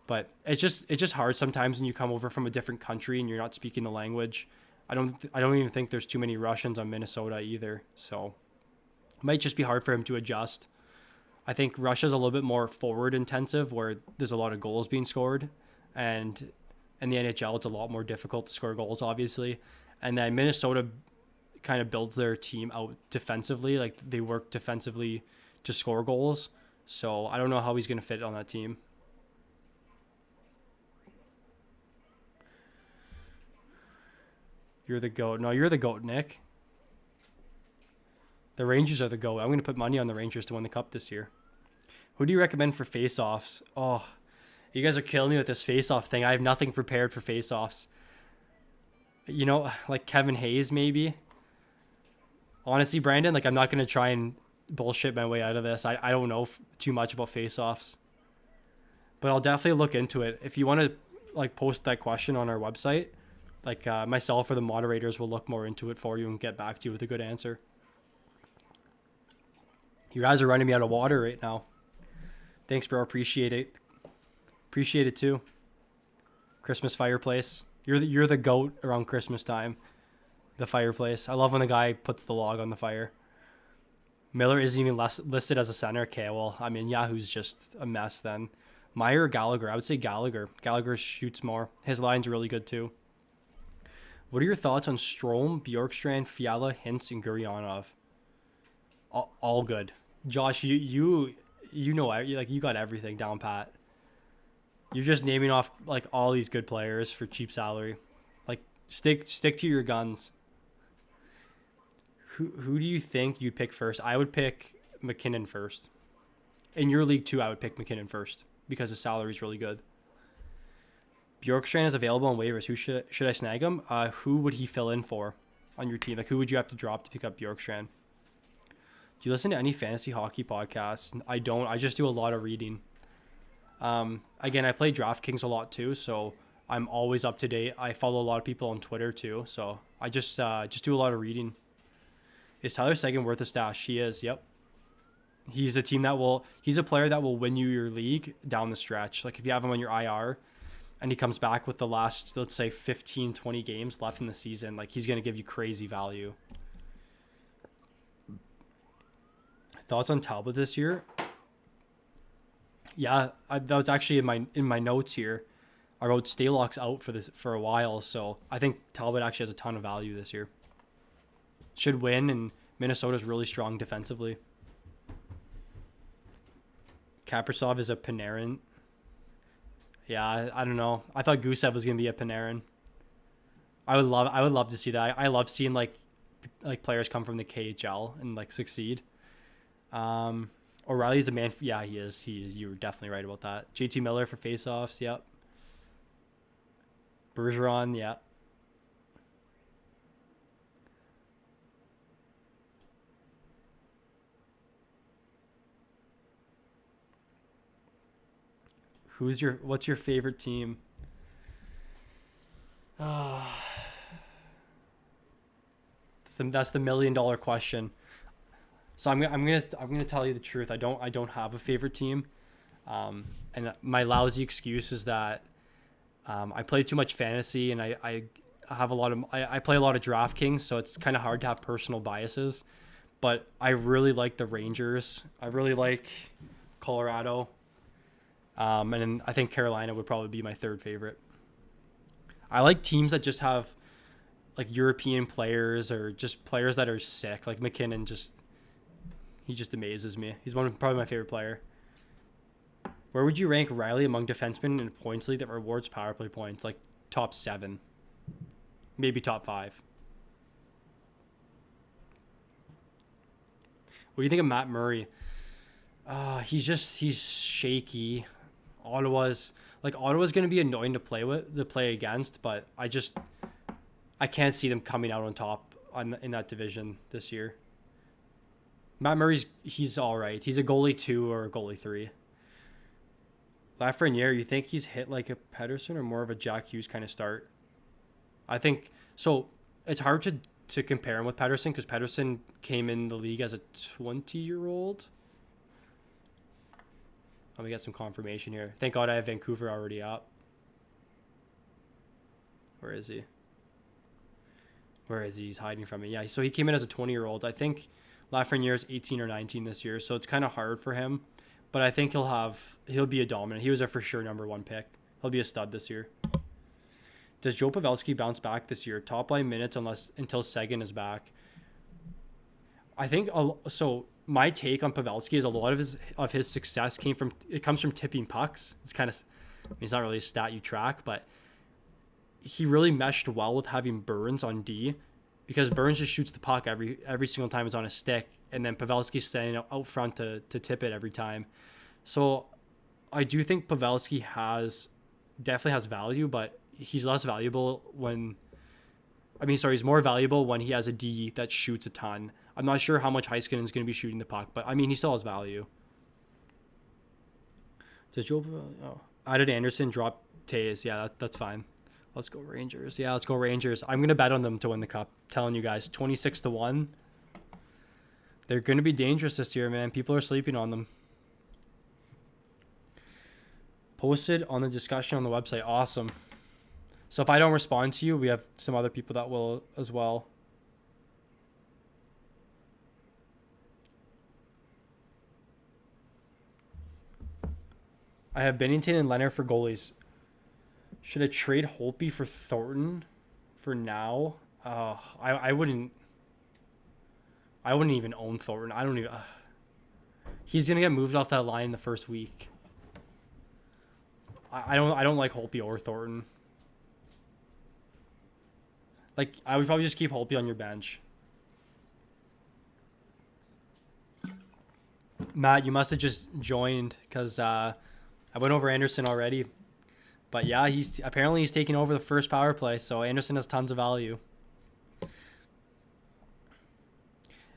But it's just hard sometimes when you come over from a different country and you're not speaking the language. I don't even think there's too many Russians on Minnesota either, so it might just be hard for him to adjust. I think Russia's a little bit more forward intensive, where there's a lot of goals being scored, and in the NHL it's a lot more difficult to score goals, obviously. And then Minnesota kind of builds their team out defensively, like they work defensively to score goals. So I don't know how he's going to fit on that team. You're the GOAT. No, you're the GOAT, Nick. The Rangers are the GOAT. I'm going to put money on the Rangers to win the Cup this year. Who do you recommend for face-offs? Oh, you guys are killing me with this face-off thing. I have nothing prepared for face-offs. You know, like Kevin Hayes maybe. Honestly, Brandon, like I'm not going to try and bullshit my way out of this. I don't know too much about face-offs. But I'll definitely look into it. If you want to like post that question on our website, like myself or the moderators will look more into it for you and get back to you with a good answer. You guys are running me out of water right now. Thanks, bro. Appreciate it. Appreciate it too. Christmas fireplace. You're the GOAT around Christmas time. The fireplace. I love when the guy puts the log on the fire. Miller isn't even listed as a center. Okay, well, I mean, Yahoo's just a mess then. Meyer or Gallagher? I would say Gallagher. Gallagher shoots more. His line's really good too. What are your thoughts on Strome, Bjorkstrand, Fiala, Hintz, and Guryanov? All good. Josh, you know, like you got everything down pat. You're just naming off like all these good players for cheap salary. Like stick to your guns. Who do you think you'd pick first? I would pick McKinnon first. In your league too, I would pick McKinnon first because his salary is really good. Bjorkstrand is available on waivers. Who should I snag him? Who would he fill in for on your team? Like who would you have to drop to pick up Bjorkstrand? Do you listen to any fantasy hockey podcasts? I don't. I just do a lot of reading. Again, I play DraftKings a lot too, so I'm always up to date. I follow a lot of people on Twitter too, so I just do a lot of reading. Is Tyler Seguin worth a stash? He is. Yep. He's a player that will win you your league down the stretch. Like if you have him on your IR and he comes back with the last, let's say 15, 20 games left in the season, like he's going to give you crazy value. Thoughts on Talbot this year? Yeah, that was actually in my notes here. I wrote Stalock's out for a while, so I think Talbot actually has a ton of value this year. Should win, and Minnesota's really strong defensively. Kaprizov is a Panarin. Yeah, I don't know. I thought Gusev was gonna be a Panarin. I would love to see that. I love seeing like players come from the KHL and like succeed. O'Reilly's a man. Yeah, he is. You were definitely right about that. JT Miller for faceoffs. Yep. Bergeron. Yeah. What's your favorite team? That's the $1 million question. So I'm gonna tell you the truth. I don't have a favorite team, and my lousy excuse is that I play too much fantasy, and I have I play a lot of DraftKings, so it's kind of hard to have personal biases. But I really like the Rangers. I really like Colorado. And then I think Carolina would probably be my third favorite. I like teams that just have like European players or just players that are sick. Like McKinnon he just amazes me. He's probably my favorite player. Where would you rank Riley among defensemen in a points league that rewards power play points? Like top 7, maybe top 5. What do you think of Matt Murray? He's shaky. Ottawa's going to be annoying to play against, but I can't see them coming out on top in that division this year. Matt he's all right. He's a goalie 2 or a goalie 3. Lafreniere, you think he's hit like a Pettersson or more of a Jack Hughes kind of start? I think so. It's hard to compare him with Pettersson because Pettersson came in the league as a 20-year-old. Let me get some confirmation here. Thank God I have Vancouver already up. Where is he? He's hiding from me. Yeah, so he came in as a 20-year-old. I think Lafreniere is 18 or 19 this year, so it's kind of hard for him. But I think he'll be a dominant. He was a for sure number 1 pick. He'll be a stud this year. Does Joe Pavelski bounce back this year? Top line minutes until Seguin is back. I think so. My take on Pavelski is a lot of his success comes from tipping pucks. It's kind of, it's not really a stat you track, but he really meshed well with having Burns on D, because Burns just shoots the puck every single time it's on a stick, and then Pavelski's standing out front to tip it every time. So I do think Pavelski definitely has value, but he's less valuable he's more valuable when he has a D that shoots a ton. I'm not sure how much Heiskanen's going to be shooting the puck, but he still has value. Does added Anderson, drop Tays? Yeah, that's fine. Let's go Rangers. Yeah, let's go Rangers. I'm going to bet on them to win the cup. I'm telling you guys, 26-1. They're going to be dangerous this year, man. People are sleeping on them. Posted on the discussion on the website. Awesome. So if I don't respond to you, we have some other people that will as well. I have Binnington and Leonard for goalies. Should I trade Holtby for Thornton for now? I wouldn't even own Thornton. He's gonna get moved off that line in the first week. I don't like Holtby or Thornton. Like, I would probably just keep Holtby on your bench. Matt, you must have just joined because I went over Anderson already. But yeah, he's taking over the first power play, so Anderson has tons of value.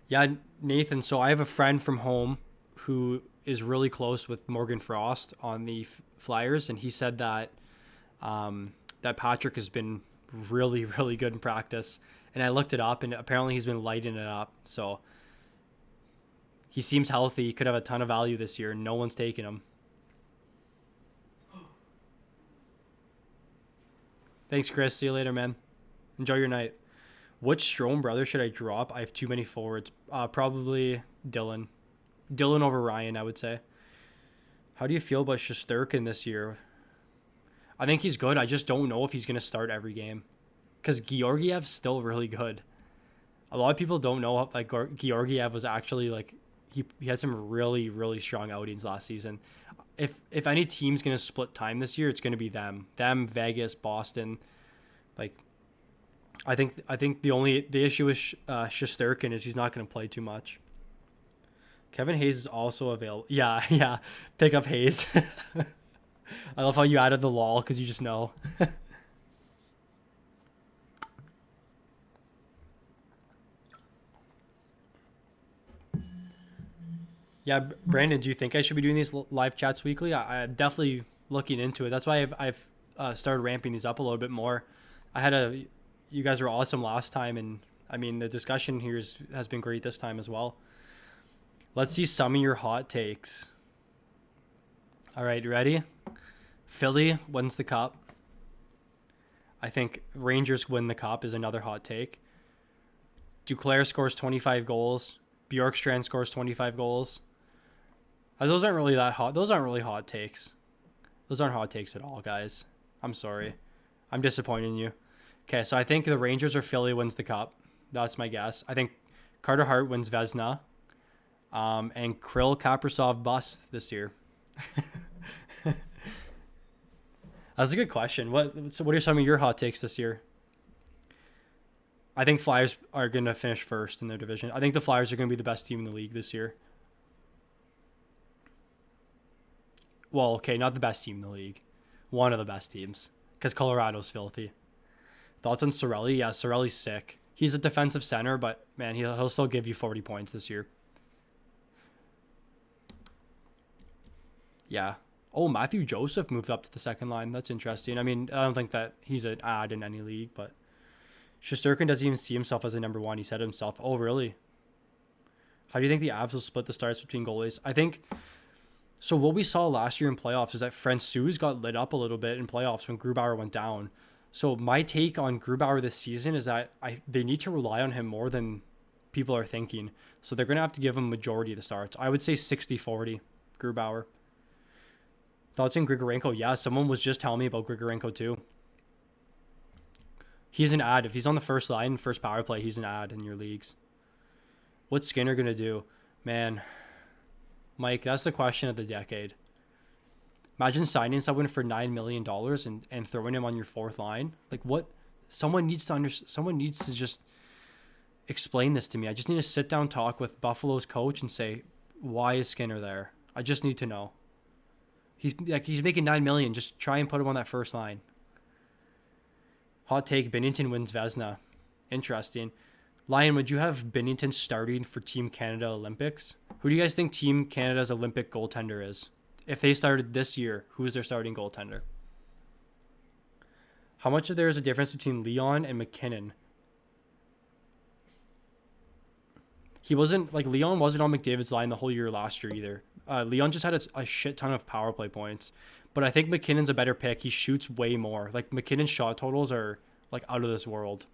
Yeah, Nathan, so I have a friend from home who is really close with Morgan Frost on the Flyers, and he said that that Patrick has been really, really good in practice. And I looked it up, and apparently he's been lighting it up. So he seems healthy. He could have a ton of value this year, and no one's taking him. Thanks, Chris. See you later, man. Enjoy your night. Which Strome brother should I drop? I have too many forwards. Probably Dylan. Dylan over Ryan, I would say. How do you feel about Shesterkin this year? I think he's good. I just don't know if he's going to start every game. Because Georgiev's still really good. A lot of people don't know, like, Georgiev was actually, like, he had some really, really strong outings last season. If any team's going to split time this year, it's going to be them. Them, Vegas, Boston. Like, I think the issue with Shesterkin is he's not going to play too much. Kevin Hayes is also available. Yeah. Pick up Hayes. I love how you added the lol because you just know. Yeah, Brandon, do you think I should be doing these live chats weekly? I'm definitely looking into it. That's why I've started ramping these up a little bit more. You guys were awesome last time, and I mean the discussion here has been great this time as well. Let's see some of your hot takes. All right, you ready? Philly wins the cup. I think Rangers win the cup is another hot take. Duclair scores 25 goals. Bjorkstrand scores 25 goals. Those aren't really that hot. Those aren't really hot takes. Those aren't hot takes at all, guys. I'm sorry. I'm disappointing you. Okay, so I think the Rangers or Philly wins the cup. That's my guess. I think Carter Hart wins Vezina. And Kirill Kaprizov busts this year. That's a good question. What are some of your hot takes this year? I think Flyers are going to finish first in their division. I think the Flyers are going to be the best team in the league this year. Well, okay, not the best team in the league. One of the best teams. Because Colorado's filthy. Thoughts on Cirelli? Yeah, Cirelli's sick. He's a defensive center, but, man, he'll still give you 40 points this year. Yeah. Oh, Matthew Joseph moved up to the second line. That's interesting. I mean, I don't think that he's an ad in any league, but Shesterkin doesn't even see himself as a number one. He said himself, oh, really? How do you think the Avs will split the starts between goalies? I think, so what we saw last year in playoffs is that Francouz got lit up a little bit in playoffs when Grubauer went down. So my take on Grubauer this season is that they need to rely on him more than people are thinking. So they're going to have to give him majority of the starts. I would say 60-40 Grubauer. Thoughts on Grigorenko? Yeah, someone was just telling me about Grigorenko too. He's an ad. If he's on the first line, first power play, he's an ad in your leagues. What's Skinner going to do? Man, Mike, that's the question of the decade. Imagine signing someone for $9 million and throwing him on your fourth line. Like, what? Someone needs to just explain this to me. I just need to sit down, talk with Buffalo's coach and say, why is Skinner there? I just need to know. He's making $9 million. Just try and put him on that first line. Hot take, Binnington wins Vezina. Interesting. Lion, would you have Binnington starting for Team Canada Olympics? Who do you guys think Team Canada's Olympic goaltender is? If they started this year, who is their starting goaltender? How much of there is a difference between Leon and McKinnon? Leon wasn't on McDavid's line the whole year last year either. Leon just had a shit ton of power play points. But I think McKinnon's a better pick. He shoots way more. Like, McKinnon's shot totals are, like, out of this world.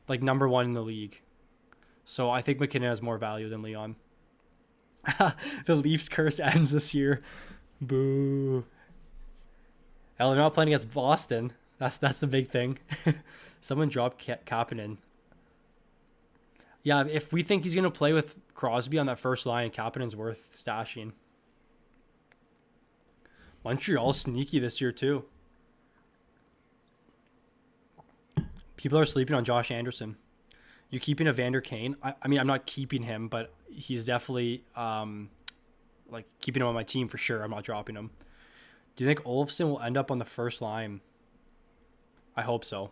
Like, number one in the league. So I think McKinnon has more value than Leon. The Leafs curse ends this year. Boo. Hell, they're not playing against Boston. That's the big thing. Someone dropped Kapanen. Yeah, if we think he's going to play with Crosby on that first line, Kapanen's worth stashing. Montreal's sneaky this year, too. People are sleeping on Josh Anderson. You keeping Evander Kane? I mean, I'm not keeping him, but he's definitely keeping him on my team for sure. I'm not dropping him. Do you think Olofsson will end up on the first line? I hope so.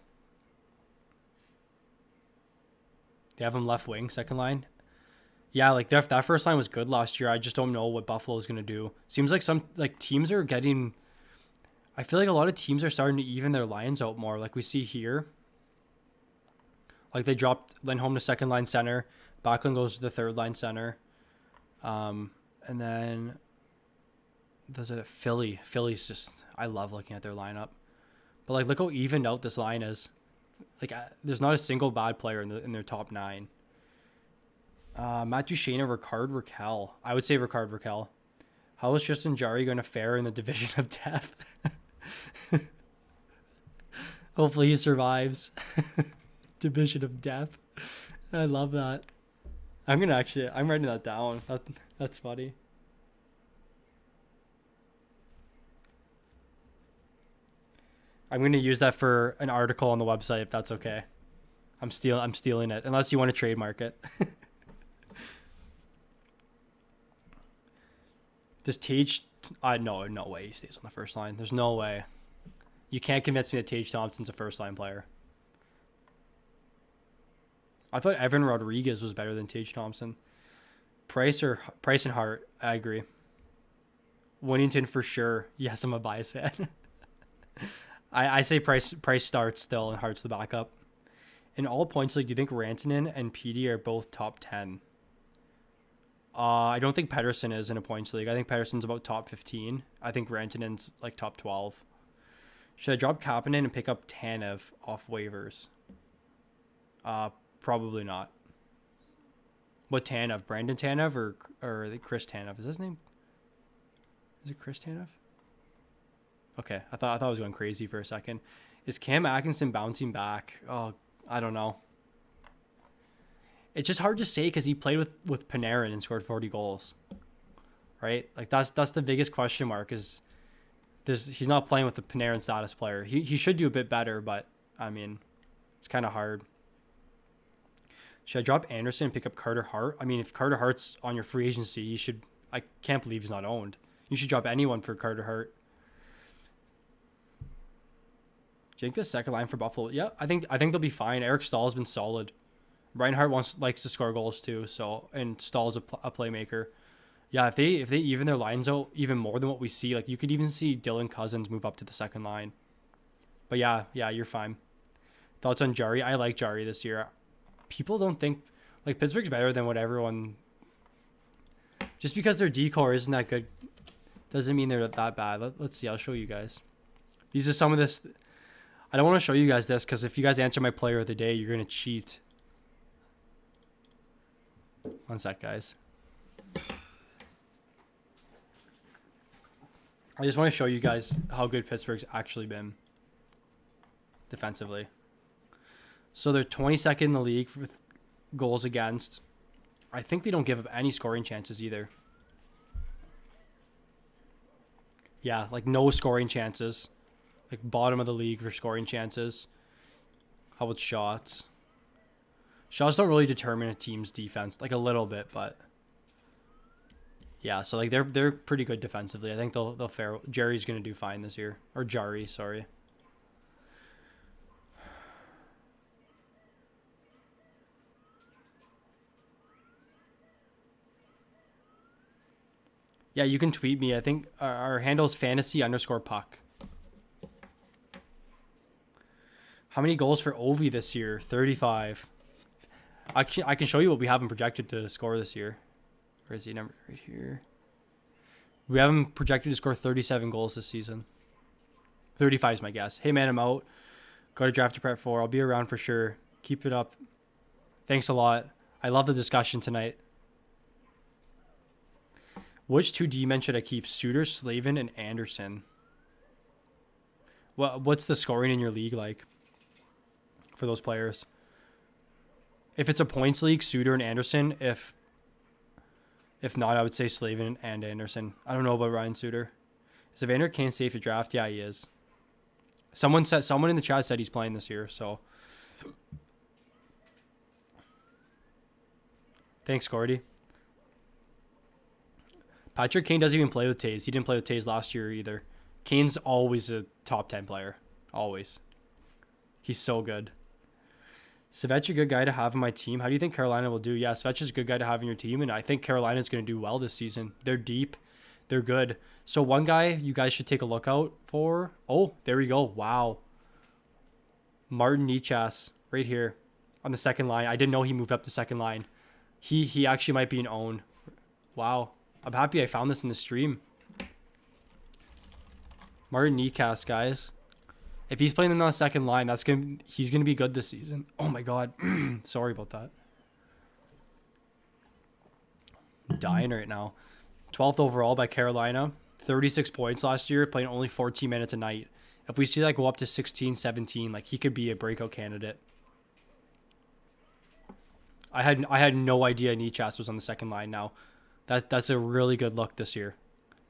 They have him left wing, second line. Yeah, like that first line was good last year. I just don't know what Buffalo is going to do. Seems like some teams are getting... I feel like a lot of teams are starting to even their lines out more. Like we see here. Like they dropped Lindholm to second line center. Backlund goes to the third line center. And then there's a Philly. Philly's just... I love looking at their lineup. But like look how evened out this line is. Like there's not a single bad player in their top 9. Matt Duchene or Ricard Raquel. I would say Ricard Raquel. How is Tristan Jarry going to fare in the division of death? Hopefully he survives. Division of death. I love that. I'm writing that down. That's funny. I'm going to use that for an article on the website if that's okay. I'm stealing it unless you want to trademark it. Does Tage... no way he stays on the first line. There's no way. You can't convince me that Tage Thompson's a first-line player. I thought Evan Rodriguez was better than Tage Thompson. Price and Hart, I agree. Winnington for sure. Yes, I'm a bias fan. I say Price starts still and Hart's the backup. In all points league, do you think Rantanen and PD are both top 10? I don't think Pettersson is in a points league. I think Pettersson's about top 15. I think Rantanen's like top 12. Should I drop Kapanen and pick up Tanev off waivers? Probably not. What Tanev? Brandon Tanev or Chris Tanev? Is his name? Is it Chris Tanev? Okay, I thought I was going crazy for a second. Is Cam Atkinson bouncing back? Oh, I don't know. It's just hard to say because he played with Panarin and scored 40 goals, right? Like that's the biggest question mark is he's not playing with the Panarin status player. He should do a bit better, but I mean, it's kind of hard. Should I drop Anderson and pick up Carter Hart? I mean, if Carter Hart's on your free agency, you should. I can't believe he's not owned. You should drop anyone for Carter Hart. Do you think the second line for Buffalo? Yeah, I think they'll be fine. Eric Stahl's been solid. Reinhart likes to score goals too, so and Stahl's a playmaker. Yeah, if they even their lines out even more than what we see, like you could even see Dylan Cousins move up to the second line. But yeah, you're fine. Thoughts on Jari? I like Jari this year. People don't think like Pittsburgh's better than what everyone. Just because their decor isn't that good, doesn't mean they're that bad. Let's see. I'll show you guys. These are some of this. I don't want to show you guys this because if you guys answer my player of the day, you're gonna cheat. One sec, guys. I just want to show you guys how good Pittsburgh's actually been defensively. So they're 22nd in the league with goals against. I think they don't give up any scoring chances either. Yeah, like no scoring chances. Like bottom of the league for scoring chances. How about shots? Shots don't really determine a team's defense, like a little bit, but yeah. So like they're pretty good defensively. I think they'll fare. Jerry's gonna do fine this year, or Jari, sorry. Yeah, you can tweet me. I think our handle is fantasy_puck. How many goals for Ovi this year? 35. I can show you what we have him projected to score this year. Where is he? Number right here. We have him projected to score 37 goals this season. 35 is my guess. Hey man, I'm out. Go to Draft to Prep 4. I'll be around for sure. Keep it up. Thanks a lot. I love the discussion tonight. Which two D-men should I keep? Suter, Slavin, and Anderson. What's the scoring in your league like for those players? If it's a points league, Suter and Anderson. If not, I would say Slavin and Anderson. I don't know about Ryan Suter. Is Evander Kane safe to draft? Yeah, he is. Someone in the chat said he's playing this year, so thanks, Gordy. Patrick Kane doesn't even play with Taze. He didn't play with Taze last year either. Kane's always a top 10 player. Always. He's so good. Svech's a good guy to have on my team. How do you think Carolina will do? Yeah, Svech is a good guy to have in your team, and I think Carolina's going to do well this season. They're deep. They're good. So one guy you guys should take a look out for. Oh, there we go. Wow. Martin Nichas right here on the second line. I didn't know he moved up to second line. He actually might be an own. Wow. I'm happy I found this in the stream. Martin Nichas, guys. If he's playing in the second line, he's gonna be good this season. Oh my god. Sorry about that. I'm dying right now. 12th overall by Carolina. 36 points last year, playing only 14 minutes a night. If we see that go up to 16, 17, like he could be a breakout candidate. I had no idea Nichas was on the second line now. That's a really good look this year.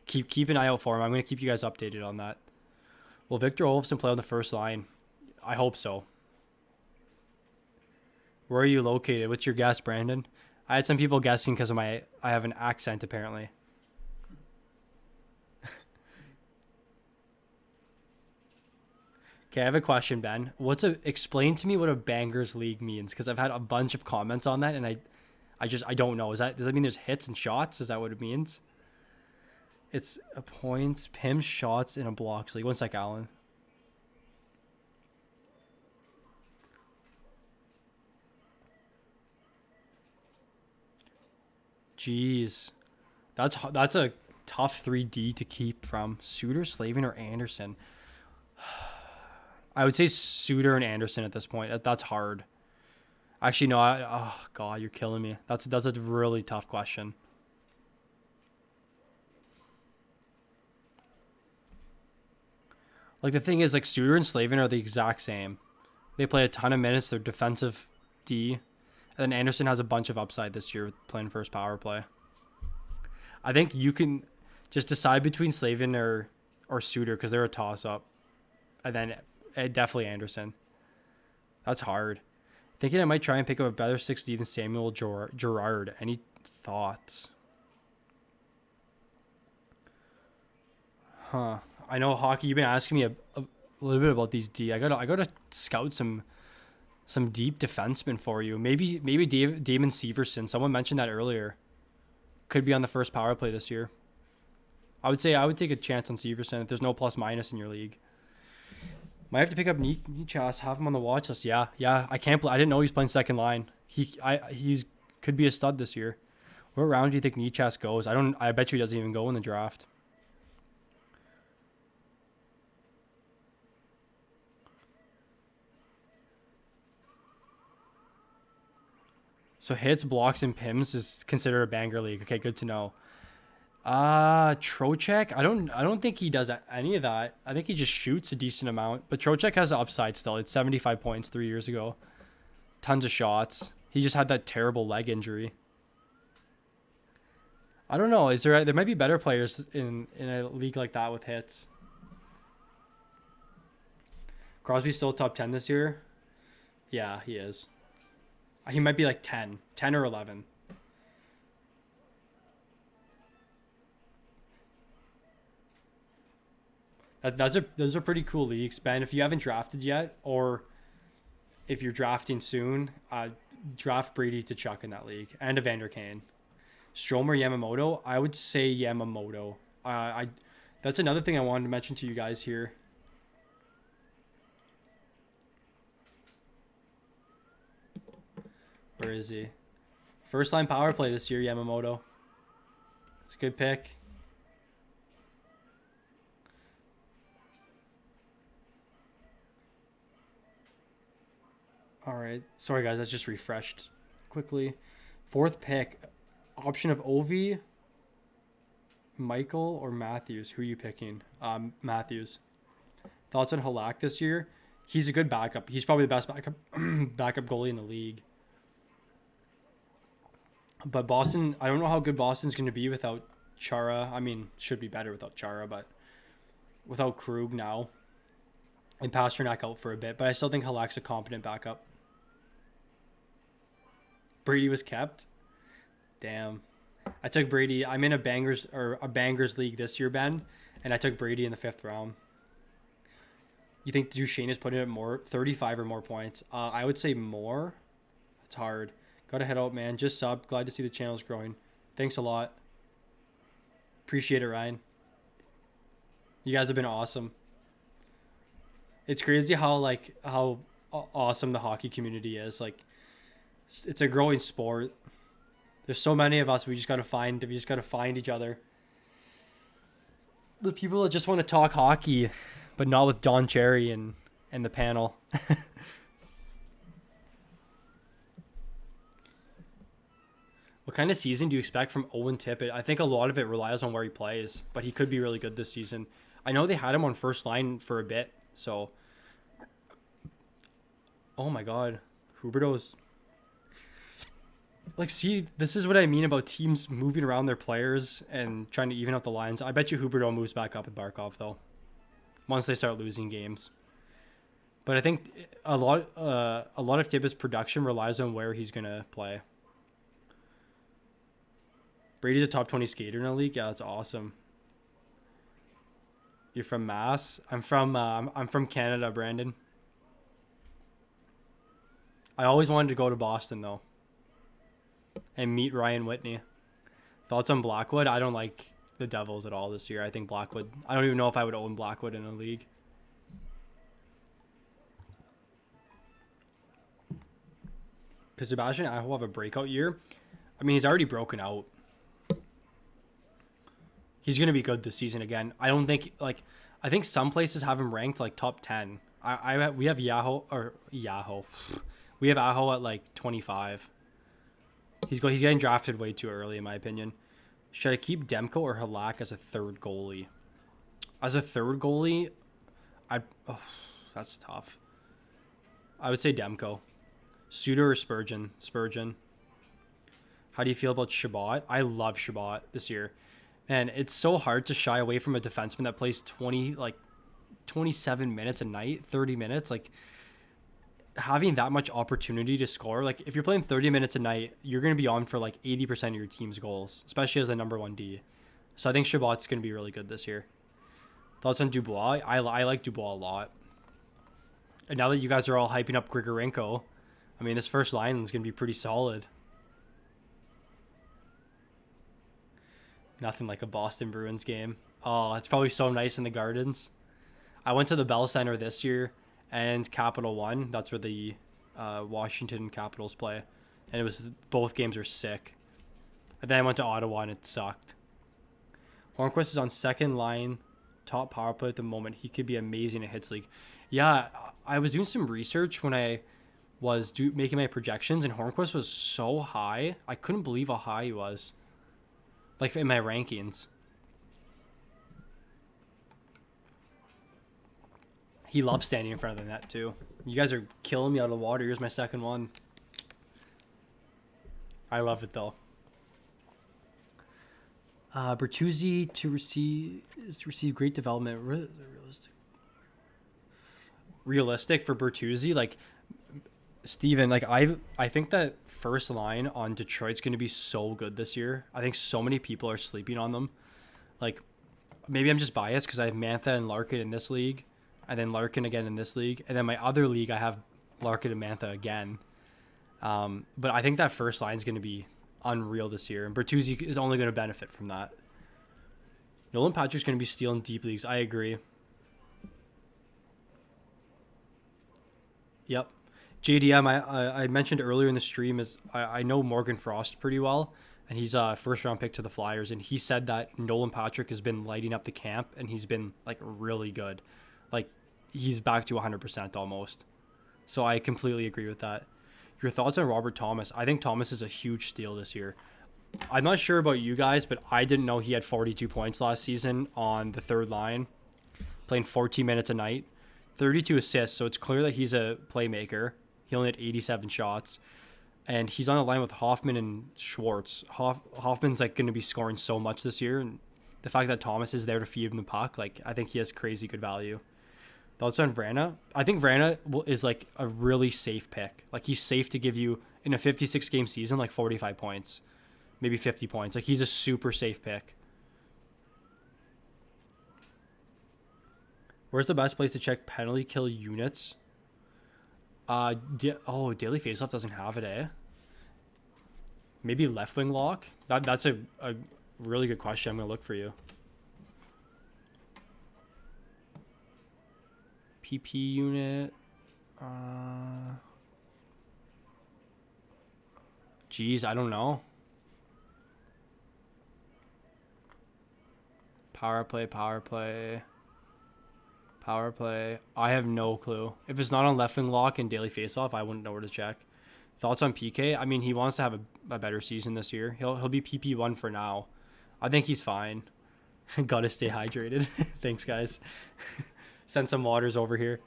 Keep an eye out for him. I'm going to keep you guys updated on that. Will Victor Olofsson play on the first line? I hope so. Where are you located? What's your guess, Brandon? I had some people guessing because of I have an accent apparently. Okay, I have a question, Ben. Explain to me what a bangers league means, because I've had a bunch of comments on that and I don't know. Does that mean there's hits and shots? Is that what it means? It's a points, PIM, shots, and a blocks league. One sec, Alan. Jeez. That's a tough 3D to keep from. Suter, Slavin, or Anderson? I would say Suter and Anderson at this point. That's hard. Actually, no. Oh, God, you're killing me. That's a really tough question. Like, the thing is, like, Suter and Slavin are the exact same. They play a ton of minutes. They're defensive D. And then Anderson has a bunch of upside this year playing first power play. I think you can just decide between Slavin or Suter because they're a toss-up. And then definitely Anderson. That's hard. Thinking I might try and pick up a better 6D than Samuel Gerard. Any thoughts? Huh. I know hockey. You've been asking me a little bit about these D. I gotta scout some deep defensemen for you. Maybe Damon Severson. Someone mentioned that earlier. Could be on the first power play this year. I would take a chance on Severson if there's no plus minus in your league. Might have to pick up Nichas, have him on the watch list. Yeah. I didn't know he's playing second line. He's could be a stud this year. What round do you think Nichas goes? I bet you he doesn't even go in the draft. So hits, blocks, and pims is considered a banger league. Okay, good to know. Trocheck, I don't think he does any of that. I think he just shoots a decent amount. But Trocheck has the upside still. It's 75 points 3 years ago. Tons of shots. He just had that terrible leg injury. I don't know. There might be better players in a league like that with hits. Crosby's still top 10 this year? Yeah, he is. He might be like 10 or 11. Those are pretty cool leagues, Ben. If you haven't drafted yet, or if you're drafting soon, draft Brady to Chuck in that league, and Evander Kane. Strome or Yamamoto? I would say Yamamoto. That's another thing I wanted to mention to you guys here. Where is he? First line power play this year, Yamamoto. It's a good pick. All right. Sorry, guys. I just refreshed quickly. Fourth pick. Option of Ovi, Michael, or Matthews. Who are you picking? Matthews. Thoughts on Halak this year? He's a good backup. He's probably the best backup goalie in the league. But Boston, I don't know how good Boston's going to be without Chara. I mean, should be better without Chara, but without Krug now. And Pasternak out for a bit. But I still think Halak's a competent backup. Brady was kept. Damn. I took Brady. I'm in a bangers league this year, Ben, and I took Brady in the 5th round. You think Duchesne is putting it more, 35 or more points? I would say more. It's hard. Gotta head out, man. Just sub. Glad to see the channel's growing. Thanks a lot. Appreciate it, Ryan. You guys have been awesome. It's crazy how awesome the hockey community is. Like, it's a growing sport. There's so many of us. We just gotta find each other. The people that just want to talk hockey, but not with Don Cherry and the panel. What kind of season do you expect from Owen Tippett? I think a lot of it relies on where he plays, but he could be really good this season. I know they had him on first line for a bit, so. Oh my God, Huberdeau's. Like, see, this is what I mean about teams moving around their players and trying to even out the lines. I bet you Huberdeau moves back up with Barkov, though, once they start losing games. But I think a lot of Tippett's production relies on where he's gonna play. Brady's a top 20 skater in the league. Yeah, that's awesome. You're from Mass? I'm from Canada, Brandon. I always wanted to go to Boston though, and meet Ryan Whitney. Thoughts on Blackwood? I don't like the Devils at all this year. I think Blackwood. I don't even know if I would own Blackwood in a league. Because Sebastian Aho have a breakout year. I mean, he's already broken out. He's going to be good this season again. I don't think, I think some places have him ranked like top 10. We have We have Aho at like 25. He's getting drafted way too early in my opinion. Should I keep Demko or Halak as a third goalie? As a third goalie, that's tough. I would say Demko. Suter or Spurgeon? Spurgeon. How do you feel about Shabbat? I love Shabbat this year. Man, it's so hard to shy away from a defenseman that plays 27 minutes a night, 30 minutes. Like, having that much opportunity to score, like if you're playing 30 minutes a night, you're going to be on for like 80% of your team's goals, especially as the number one D. So I think Chabot's going to be really good this year. Thoughts on Dubois? I like Dubois a lot. And now that you guys are all hyping up Grigorenko, I mean, this first line is going to be pretty solid. Nothing like a Boston Bruins game. Oh, it's probably so nice in the Gardens. I went to the Bell Center this year and Capital One. That's where the Washington Capitals play. And it was both games are sick. And then I went to Ottawa and it sucked. Hornquist is on second line, top power play at the moment. He could be amazing at Hits League. Yeah, I was doing some research when I was making my projections, and Hornquist was so high. I couldn't believe how high he was. Like in my rankings. He loves standing in front of the net too. You guys are killing me out of the water. Here's my second one. I love it though. Bertuzzi to receive great development. Realistic for Bertuzzi, like Steven, like I think that first line on Detroit's going to be so good this year. I think so many people are sleeping on them. Like maybe I'm just biased because I have Mantha and Larkin in this league, and then Larkin again in this league, and then my other league I have Larkin and Mantha again. But I think that first line is going to be unreal this year, and Bertuzzi is only going to benefit from that. Nolan Patrick's going to be stealing deep leagues. I agree. Yep. JDM, I mentioned earlier in the stream, is I know Morgan Frost pretty well, and he's a first-round pick to the Flyers, and he said that Nolan Patrick has been lighting up the camp, and he's been, like, really good. Like, he's back to 100% almost. So I completely agree with that. Your thoughts on Robert Thomas? I think Thomas is a huge steal this year. I'm not sure about you guys, but I didn't know he had 42 points last season on the third line, playing 14 minutes a night, 32 assists, so it's clear that he's a playmaker. He only had 87 shots, and he's on the line with Hoffman and Schwartz. Hoffman's like going to be scoring so much this year, and the fact that Thomas is there to feed him the puck, like I think he has crazy good value. Thoughts on Vrana? I think Vrana is like a really safe pick. Like he's safe to give you in a 56 game season like 45 points, maybe 50 points. Like he's a super safe pick. Where's the best place to check penalty kill units? Daily Faceoff doesn't have it, eh? Maybe left wing lock? That's a really good question. I'm going to look for you. PP unit. Geez, I don't know. Power play. I have no clue. If it's not on left wing lock and daily faceoff, I wouldn't know where to check. Thoughts on PK? I mean, he wants to have a better season this year. He'll be PP1 for now. I think he's fine. Gotta stay hydrated. Thanks, guys. Send some waters over here.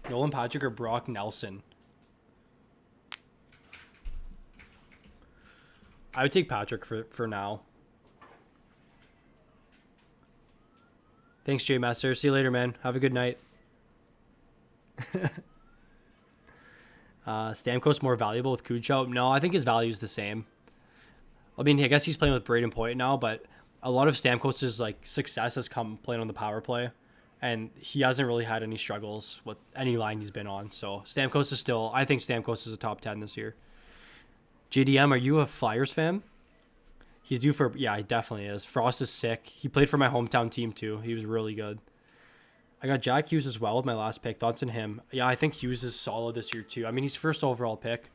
Nolan Patrick or Brock Nelson? I would take Patrick for now. Thanks, Jay Master. See you later, man. Have a good night. Stamkos more valuable with Kucherov? No, I think his value is the same. I mean, I guess he's playing with Braden Point now, but a lot of Stamkos' like success has come playing on the power play, and he hasn't really had any struggles with any line he's been on. So Stamkos is still, I think Stamkos is a top 10 this year. JDM, are you a Flyers fan? He's due for, yeah, he definitely is. Frost is sick. He played for my hometown team too. He was really good. I got Jack Hughes as well with my last pick. Thoughts on him? Yeah, I think Hughes is solid this year too. I mean, he's first overall pick.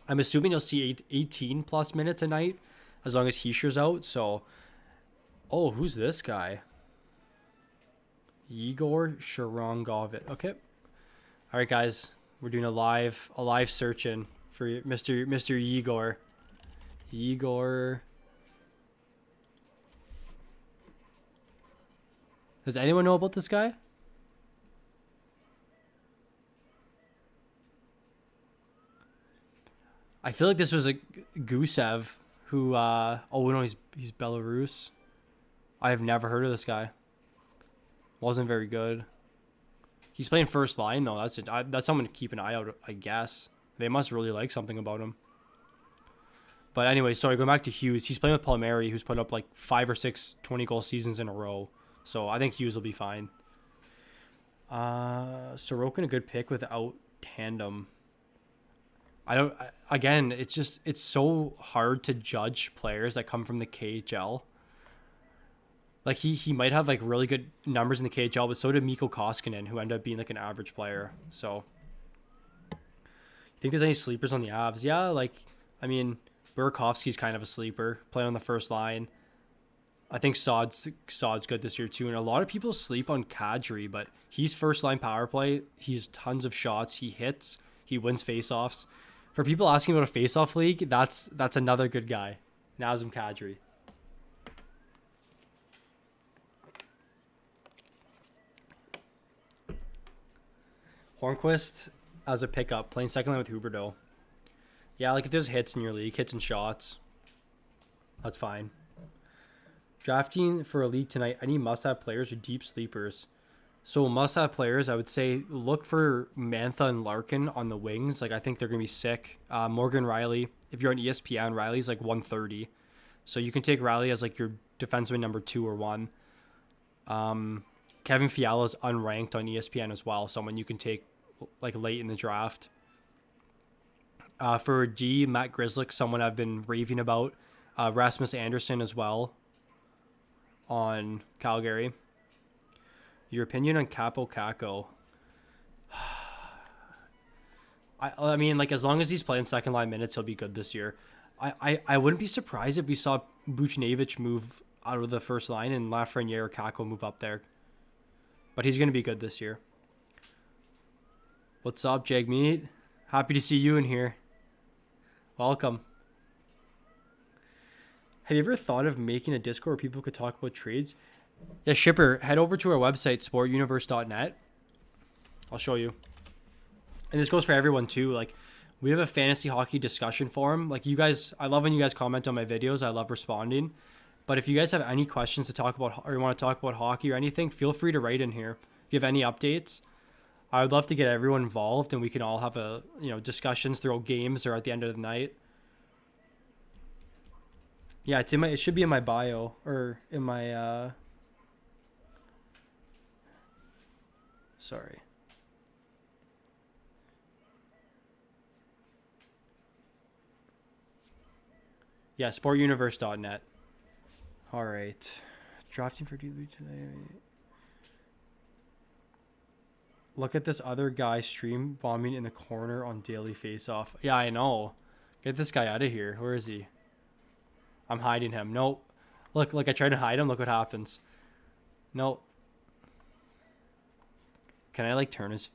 I'm assuming you'll see 18 plus minutes a night as long as Heischer's out. So, oh, who's this guy? Igor Sharongovich. Okay. All right, guys, we're doing a live searching for Mr. Igor. Igor. Does anyone know about this guy? I feel like this was a Gusev who oh no, he's Belarus. I have never heard of this guy. Wasn't very good. He's playing first line though. That's someone to keep an eye out, I guess. They must really like something about him. But anyway, sorry, going back to Hughes. He's playing with Palmieri, who's put up like 5 or 6 20-goal seasons in a row. So I think Hughes will be fine. Sorokin a good pick without tandem. Again, it's so hard to judge players that come from the KHL. Like he might have like really good numbers in the KHL, but so did Mikko Koskinen, who ended up being like an average player. So you think there's any sleepers on the Avs? Yeah, like I mean, Burakovsky's kind of a sleeper, playing on the first line. I think Sod's good this year too, and a lot of people sleep on Kadri, but he's first line power play. He's tons of shots. He hits. He wins faceoffs. For people asking about a faceoff league, that's another good guy, Nazem Kadri. Hornquist as a pickup, playing second line with Huberdeau. Yeah, like if there's hits in your league, hits and shots, that's fine. Drafting for a league tonight, I need must-have players or deep sleepers. So must-have players, I would say look for Mantha and Larkin on the wings. Like I think they're going to be sick. Morgan Riley, if you're on ESPN, Riley's like 130. So you can take Riley as like your defenseman number 2 or 1. Kevin Fiala's unranked on ESPN as well. Someone you can take like late in the draft. For D, Matt Grzelcyk, someone I've been raving about. Rasmus Anderson as well on Calgary. Your opinion on Capo Caco? I mean, like as long as he's playing second line minutes, he'll be good this year. I wouldn't be surprised if we saw Buchnevich move out of the first line and Lafreniere or Caco move up there. But he's going to be good this year. What's up, Jagmeet? Happy to see you in here. Welcome. Have you ever thought of making a Discord where people could talk about trades? Yeah, Shipper, head over to our website, sportuniverse.net. I'll show you. And this goes for everyone too. Like, we have a fantasy hockey discussion forum. Like, you guys, I love when you guys comment on my videos. I love responding. But if you guys have any questions to talk about or you want to talk about hockey or anything, feel free to write in here. If you have any updates, I would love to get everyone involved and we can all have discussions throughout games or at the end of the night. Yeah, it should be in my bio or in my sorry. Yeah, sportuniverse.net. All right. Drafting for DB today. Look at this other guy stream bombing in the corner on Daily Faceoff. Yeah, I know. Get this guy out of here. Where is he? I'm hiding him. Nope. Look, I tried to hide him. Look what happens. Nope. Can I like turn his...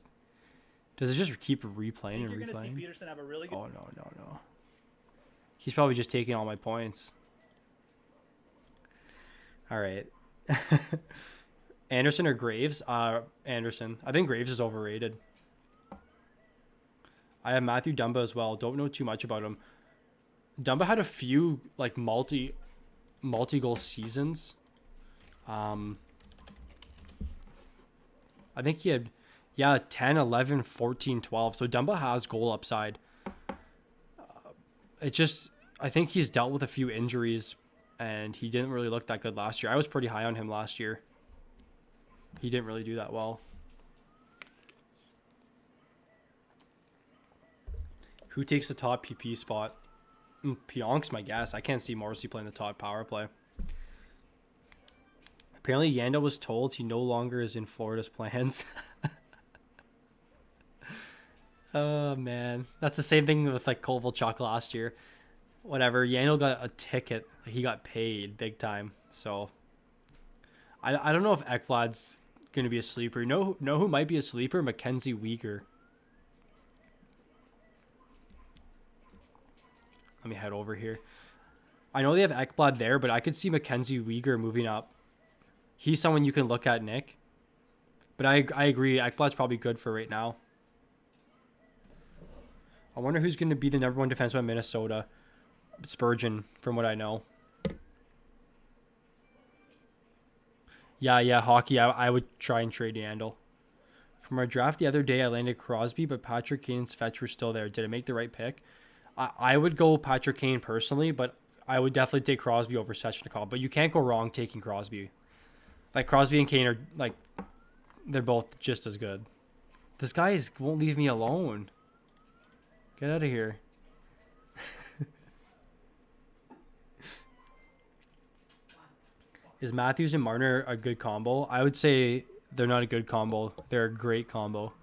Does it just keep replaying and replaying? You're going to see Peterson have a really good... Oh, no. He's probably just taking all my points. All right. Anderson or Graves? Anderson. I think Graves is overrated. I have Matthew Dumba as well. Don't know too much about him. Dumba had a few like multi-goal seasons. I think he had 10, 11, 14, 12. So Dumba has goal upside. I think he's dealt with a few injuries and he didn't really look that good last year. I was pretty high on him last year. He didn't really do that well. Who takes the top PP spot? Pionk's my guess. I can't see Morrissey playing the top power play. Apparently Yanda was told he no longer is in Florida's plans. Oh man, that's the same thing with like Kovalchuk last year. Whatever, Yandel got a ticket. He got paid big time. So I don't know if Ekblad's going to be a sleeper. Know who might be a sleeper? Mackenzie Weegar. Let me head over here. I know they have Ekblad there, but I could see Mackenzie Weegar moving up. He's someone you can look at, Nick. But I agree. Ekblad's probably good for right now. I wonder who's going to be the number 1 defenseman in Minnesota. Spurgeon, from what I know. Yeah, hockey. I would try and trade Yandel. From our draft the other day, I landed Crosby, but Patrick Kane and Fetch were still there. Did I make the right pick? I would go Patrick Kane personally, but I would definitely take Crosby over Svechnikov. But you can't go wrong taking Crosby. Like, Crosby and Kane are, like, they're both just as good. This guy won't leave me alone. Get out of here. Is Matthews and Marner a good combo? I would say they're not a good combo. They're a great combo.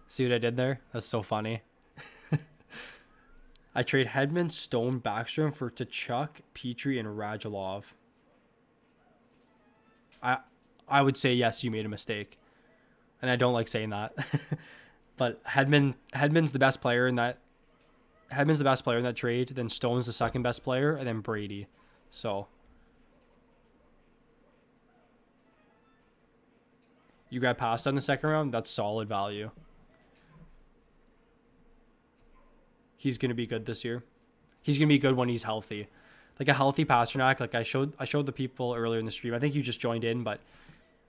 See what I did there? That's so funny. I trade Hedman, Stone, Backstrom for Tkachuk, Petrie, and Radulov. I would say yes, you made a mistake. And I don't like saying that. But Hedman's the best player in that. Hedman's the best player in that trade. Then Stone's the second best player, and then Brady. So you got passed on the second round. That's solid value. He's gonna be good this year. He's gonna be good when he's healthy, like a healthy Pasternak. Like I showed the people earlier in the stream. I think you just joined in, but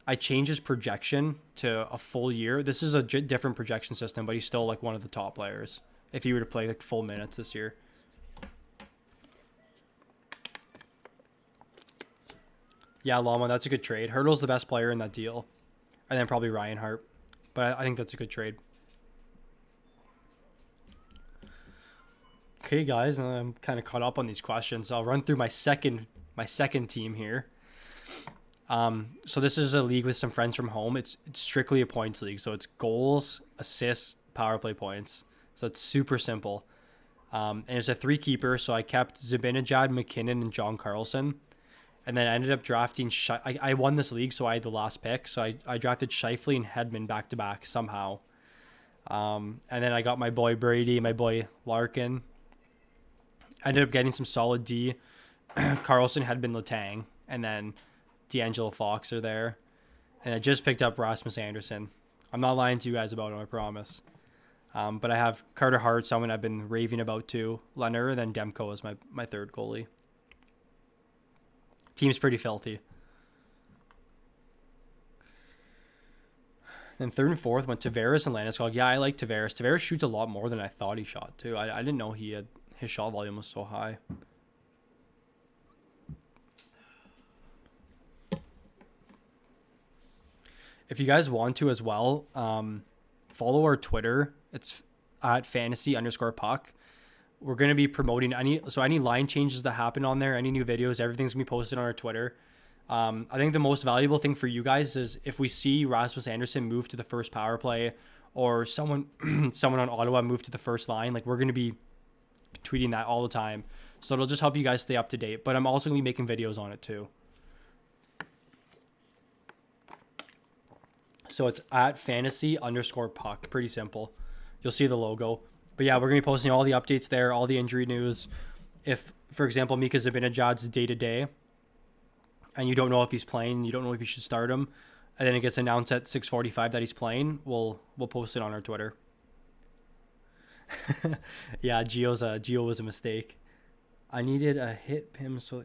I changed his projection to a full year. This is a different projection system, but he's still like one of the top players if he were to play like full minutes this year. Yeah, Lama, that's a good trade. Hurdle's the best player in that deal, and then probably Reinhart. But I think that's a good trade. Okay, guys, I'm kind of caught up on these questions. I'll run through my second team here. So this is a league with some friends from home. It's strictly a points league, so it's goals, assists, power play points. So it's super simple. And it's a 3 keeper, so I kept Zibanejad, McKinnon, and John Carlson. And then I ended up drafting... I won this league, so I had the last pick. So I drafted Scheifele and Hedman back-to-back somehow. And then I got my boy Brady, my boy Larkin. I ended up getting some solid D. Carlson, Hedman, Letang. And then D'Angelo Fox are there. And I just picked up Rasmus Anderson. I'm not lying to you guys about him, I promise. But I have Carter Hart, someone I've been raving about too. Leonard, and then Demko is my third goalie. Team's pretty filthy. Then third and fourth went Tavares and Landeskog. Yeah, I like Tavares. Tavares shoots a lot more than I thought he shot too. I didn't know his shot volume was so high. If you guys want to as well, follow our Twitter. It's at fantasy_puck. We're going to be promoting any line changes that happen on there, any new videos, everything's going to be posted on our Twitter. I think the most valuable thing for you guys is if we see Rasmus Anderson move to the first power play or someone on Ottawa move to the first line, like we're going to be tweeting that all the time. So it'll just help you guys stay up to date. But I'm also going to be making videos on it too. So it's at fantasy_puck. Pretty simple. You'll see the logo. But yeah, we're going to be posting all the updates there, all the injury news. If, for example, Mika Zibanejad's day-to-day, and you don't know if he's playing, you don't know if you should start him, and then it gets announced at 6:45 that he's playing, we'll post it on our Twitter. Yeah, Gio was a mistake. I needed a hit him so...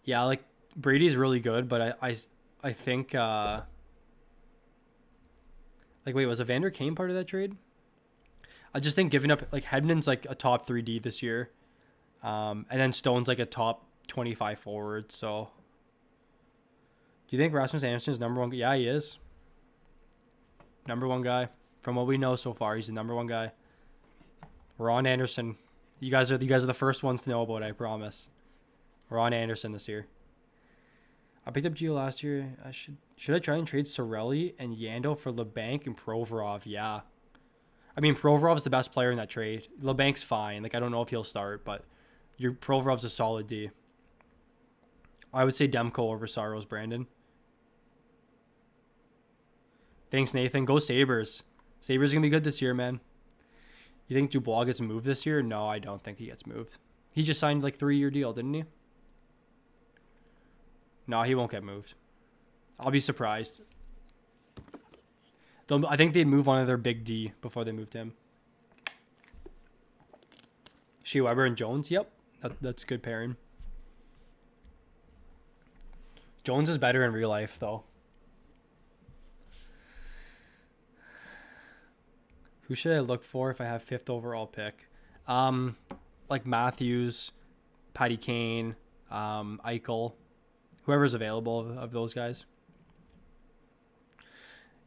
Yeah, like Brady's really good, but I think like wait, was Evander Kane part of that trade? I just think giving up like Hedman's like a top 3D this year. And then Stone's like a top 25 forward, so do you think Rasmus Anderson is number one? Yeah, he is. Number one guy. From what we know so far, he's the number one guy. We're on Anderson. You guys are the first ones to know about it, I promise. We're on Anderson this year. I picked up Gio last year. Should I try and trade Sorelli and Yandel for LeBanc and Provorov? Yeah. I mean, Provorov's the best player in that trade. LeBanc's fine. Like, I don't know if he'll start, but Provorov's a solid D. I would say Demko over Saros, Brandon. Thanks, Nathan. Go Sabres. Sabres are going to be good this year, man. You think Dubois gets moved this year? No, I don't think he gets moved. He just signed like 3-year deal, didn't he? No, he won't get moved. I'll be surprised. I think they'd move one of their big D before they moved him. Shea Weber and Jones? Yep. That's good pairing. Jones is better in real life, though. Who should I look for if I have 5th overall pick? Like Matthews, Patty Kane, Eichel, whoever's available of those guys.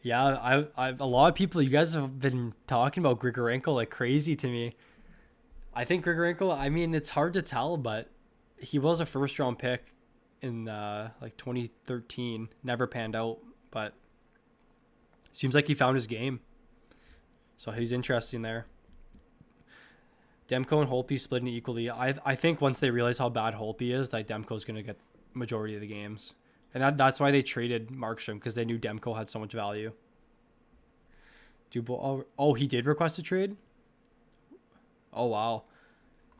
Yeah, I a lot of people, you guys have been talking about Grigorenko like crazy to me. I think Grigorenko, I mean, it's hard to tell, but he was a first round pick in like 2013. Never panned out, but seems like he found his game. So he's interesting there. Demko and Holtby splitting equally. I think once they realize how bad Holtby is, that Demko's going to get majority of the games. And that's why they traded Markstrom, because they knew Demko had so much value. Oh, he did request a trade? Oh, wow.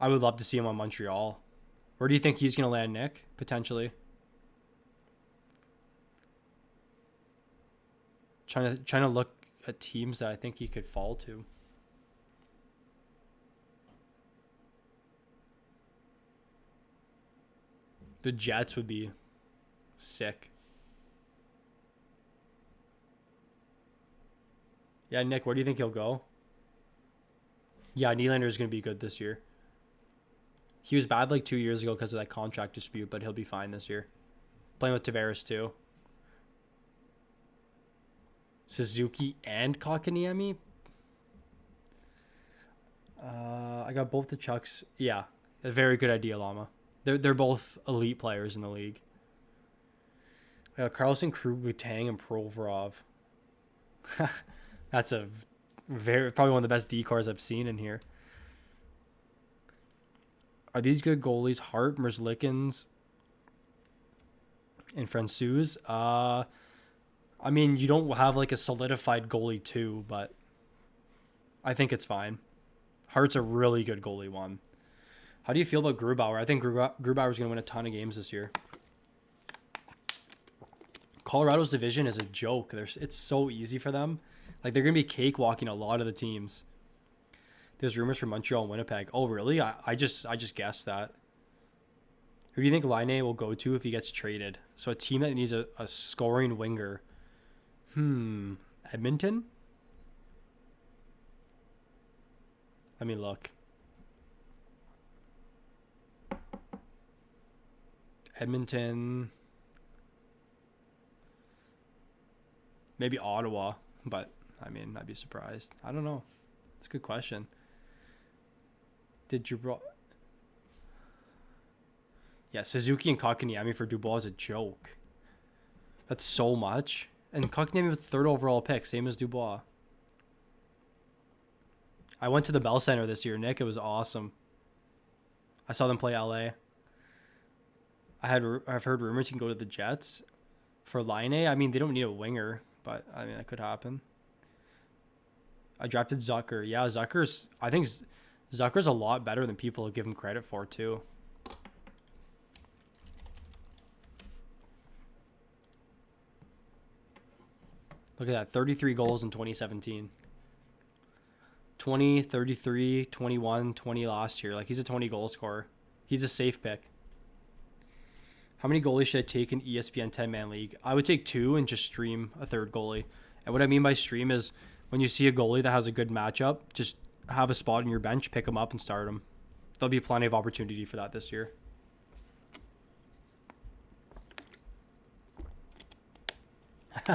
I would love to see him on Montreal. Where do you think he's going to land, Nick? Potentially. Trying to look at teams that I think he could fall to. The Jets would be sick. Yeah, Nick, where do you think he'll go? Yeah, Nylander is going to be good this year. He was bad like 2 years ago because of that contract dispute, but he'll be fine this year. Playing with Tavares too. Suzuki and Kotkaniemi? I got both the Chucks. Yeah, a very good idea, Llama. They're both elite players in the league. I got Carlson, Krug, Letang, and Provorov. That's probably one of the best decors I've seen in here. Are these good goalies? Hart, Merzlikins, and Francouz? I mean, you don't have like a solidified goalie too, but I think it's fine. Hart's a really good goalie one. How do you feel about Grubauer? I think Grubauer's going to win a ton of games this year. Colorado's division is a joke. It's so easy for them. Like, they're going to be cakewalking a lot of the teams. There's rumors for Montreal and Winnipeg. Oh, really? I just guessed that. Who do you think Laine will go to if he gets traded? So a team that needs a scoring winger. Edmonton? Let me look. Edmonton. Maybe Ottawa, but I mean, I'd be surprised. I don't know. It's a good question. Yeah, Suzuki and Kotkaniemi for Dubois is a joke. That's so much. And Kotkaniemi was 3rd overall pick, same as Dubois. I went to the Bell Center this year, Nick. It was awesome. I saw them play LA. I've heard rumors you can go to the Jets for Laine. I mean, they don't need a winger, but I mean that could happen. I drafted Zucker. Yeah, I think Zucker's a lot better than people give him credit for too. Look at that, 33 goals in 2017. 20, 33, 21, 20 last year. Like, he's a 20 goal scorer. He's a safe pick. How many goalies should I take in ESPN 10-man league? I would take 2 and just stream a 3rd goalie. And what I mean by stream is when you see a goalie that has a good matchup, just have a spot in your bench, pick him up and start him. There'll be plenty of opportunity for that this year.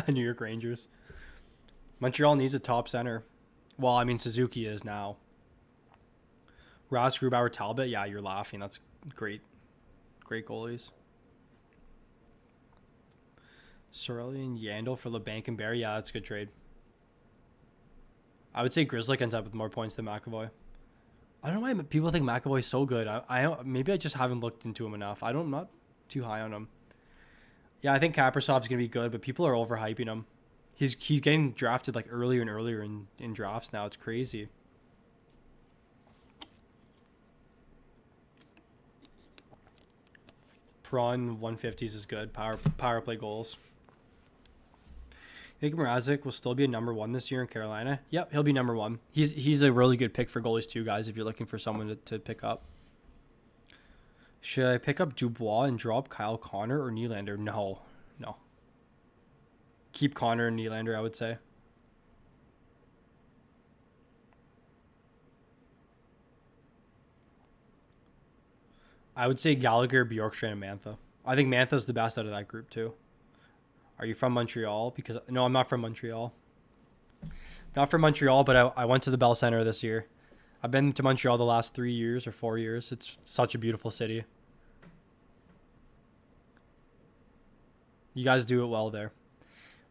New York Rangers. Montreal needs a top center. Well, I mean, Suzuki is now. Ross, Grubauer, Talbot. Yeah, you're laughing. That's great. Great goalies. Sorelli and Yandel for LeBanc and Barry. Yeah, that's a good trade. I would say Grizzly ends up with more points than McAvoy. I don't know why people think McAvoy's so good. Maybe I just haven't looked into him enough. I'm not too high on him. Yeah, I think Kaprizov's going to be good, but people are overhyping him. He's getting drafted like earlier and earlier in drafts now. It's crazy. Prawn 150s is good. Power play goals. You think Mrazek will still be a number 1 this year in Carolina? Yep, he'll be number 1. He's a really good pick for goalies too, guys, if you're looking for someone to pick up. Should I pick up Dubois and drop Kyle Connor or Nylander? No. Keep Connor and Nylander, I would say. I would say Gallagher, Bjorkstrand, and Mantha. I think Mantha's the best out of that group too. Are you from Montreal? Because no, I'm not from Montreal. Not from Montreal, but I went to the Bell Center this year. I've been to Montreal the last 3 years or 4 years. It's such a beautiful city. You guys do it well there.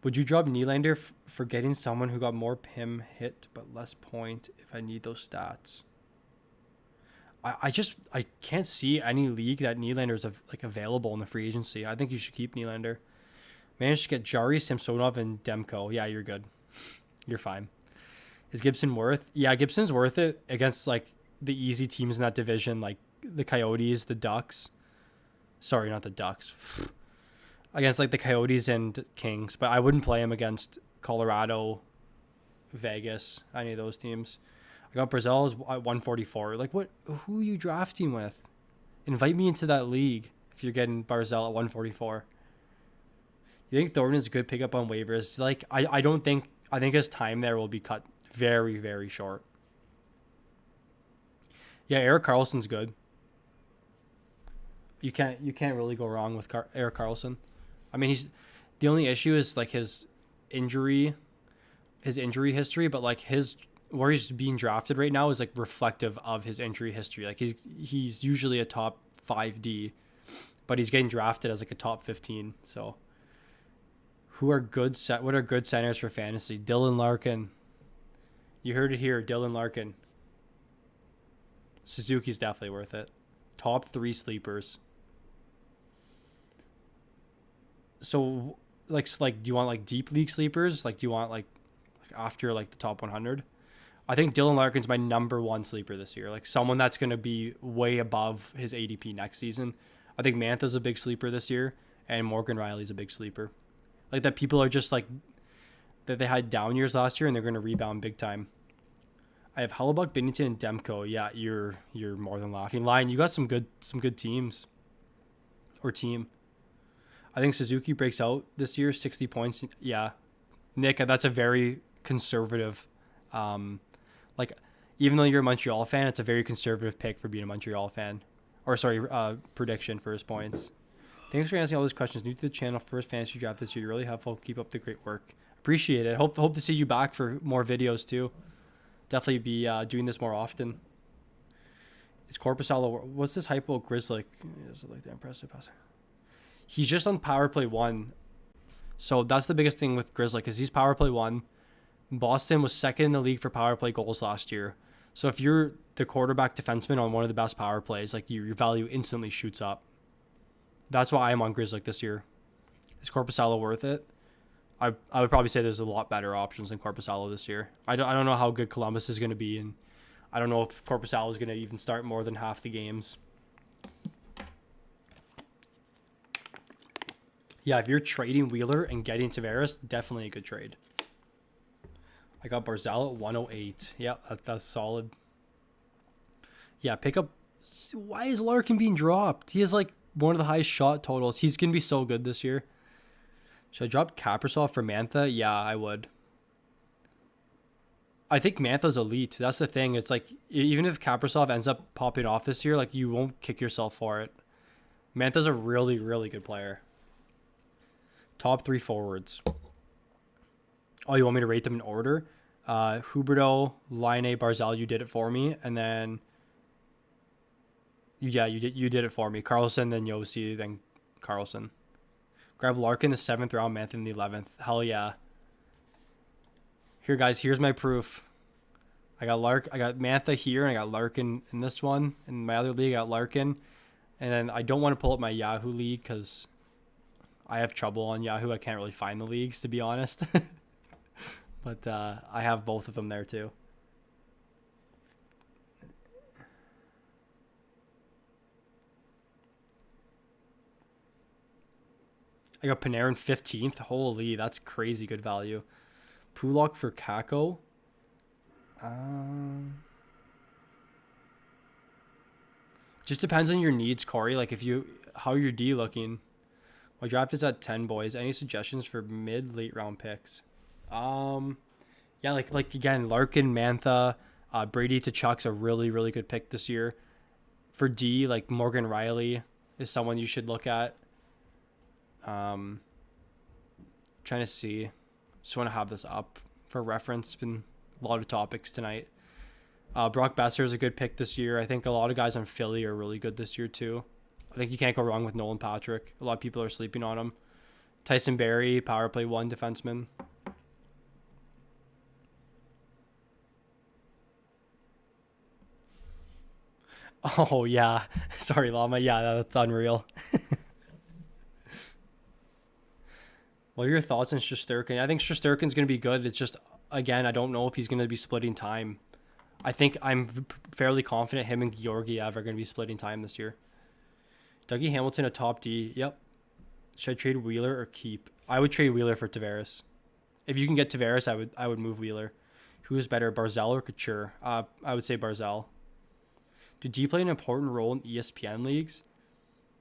Would you drop Nylander for getting someone who got more PIM hit but less point if I need those stats? I can't see any league that Nylander's like available in the free agency. I think you should keep Nylander. Managed to get Jari, Samsonov, and Demko. Yeah, you're good. You're fine. Is Gibson worth? Yeah, Gibson's worth it against like the easy teams in that division, like the Coyotes, the Ducks. Sorry, not the Ducks. Against like the Coyotes and Kings, but I wouldn't play him against Colorado, Vegas, any of those teams. I got Brazil's at 144. Like, what? Who are you drafting with? Invite me into that league if you're getting Barzell at 144. Do you think Thornton is a good pickup on waivers? Like, I don't think. I think his time there will be cut very, very short. Yeah, Erik Karlsson's good. You can't really go wrong with Erik Karlsson. I mean, the only issue is like his injury history, but like where he's being drafted right now is like reflective of his injury history. Like he's usually a top 5D, but he's getting drafted as like a top 15. So what are good centers for fantasy? Dylan Larkin. You heard it here, Dylan Larkin. Suzuki's definitely worth it. Top 3 sleepers. So like do you want like deep league sleepers? Like do you want like after like the top 100? I think Dylan Larkin's my number 1 sleeper this year. Like someone that's going to be way above his ADP next season. I think Mantha's a big sleeper this year, and Morgan Riley's a big sleeper. Like that people are just like that they had down years last year and they're going to rebound big time. I have Hellebuck, Binnington, and Demko. Yeah, you're more than laughing. Lion, you got some good teams or team. I think Suzuki breaks out this year, 60 points. Yeah, Nick, that's a very conservative. Like even though you're a Montreal fan, it's a very conservative pick for being a Montreal fan. Or sorry, prediction for his points. Thanks for answering all those questions. New to the channel, first fantasy draft this year. You're really helpful. Keep up the great work. Appreciate it. Hope to see you back for more videos too. Definitely be doing this more often. Is Korpisalo? What's this hypo Grizzly? Is it like the impressive passer? He's just on power play 1, so that's the biggest thing with Grizzly because he's power play 1. Boston was second in the league for power play goals last year. So if you're the quarterback defenseman on one of the best power plays, like your value instantly shoots up. That's why I'm on Grizzly this year. Is Korpisalo worth it? I would probably say there's a lot better options than Korpisalo this year. I don't know how good Columbus is going to be, and I don't know if Korpisalo is going to even start more than half the games. Yeah, if you're trading Wheeler and getting Tavares, definitely a good trade. I got Barzal at 108. Yeah, that's solid. Yeah, pick up. Why is Larkin being dropped? He has like one of the highest shot totals. He's going to be so good this year. Should I drop Kaprizov for Mantha? Yeah, I would. I think Mantha's elite. That's the thing. It's like, even if Kaprizov ends up popping off this year, like you won't kick yourself for it. Mantha's a really, really good player. Top 3 forwards. Oh, you want me to rate them in order? Huberdeau, Laine, Barzal, you did it for me. And then, yeah, you did it for me. Karlsson, then Yossi, then Karlsson. Grab Larkin the 7th round, Mantha in the 11th. Hell yeah. Here, guys, here's my proof. I got Mantha here, and I got Larkin in this one. In my other league, I got Larkin. And then I don't want to pull up my Yahoo league because I have trouble on Yahoo. I can't really find the leagues, to be honest. But I have both of them there, too. I got Panarin 15th. Holy, that's crazy good value. Pulak for Kako. Just depends on your needs, Corey. Like how your D looking. My draft is at 10, boys. Any suggestions for late round picks? Yeah, like again, Larkin, Mantha, Brady to Chuck's a really, really good pick this year. For D, like Morgan Riley is someone you should look at. Trying to see. Just want to have this up for reference. Been a lot of topics tonight. Brock Besser is a good pick this year. I think a lot of guys on Philly are really good this year too. I think you can't go wrong with Nolan Patrick. A lot of people are sleeping on him. Tyson Barrie, power play 1 defenseman. Oh, yeah. Sorry, Llama. Yeah, that's unreal. What are your thoughts on Shesterkin? I think Shesterkin's going to be good. It's just, again, I don't know if he's going to be splitting time. I think I'm fairly confident him and Georgiev are going to be splitting time this year. Dougie Hamilton, a top D. Yep. Should I trade Wheeler or keep? I would trade Wheeler for Tavares. If you can get Tavares, I would move Wheeler. Who's better, Barzal or Couture? I would say Barzal. Do D play an important role in ESPN leagues?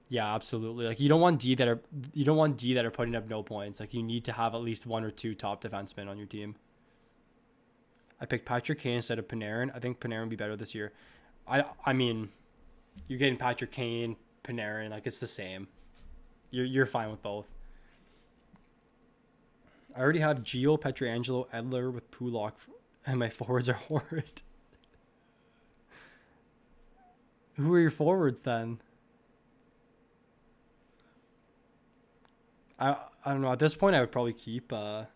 Yeah, absolutely. Like you don't want D that are putting up no points. Like you need to have at least 1 or 2 top defensemen on your team. I picked Patrick Kane instead of Panarin. I think Panarin would be better this year. I mean, you're getting Patrick Kane, Panarin, like it's the same. You're fine with both. I already have Gio, Pietrangelo, Edler with Pulak, and my forwards are horrid. Who are your forwards then? I don't know. At this point, I would probably keep Pulak.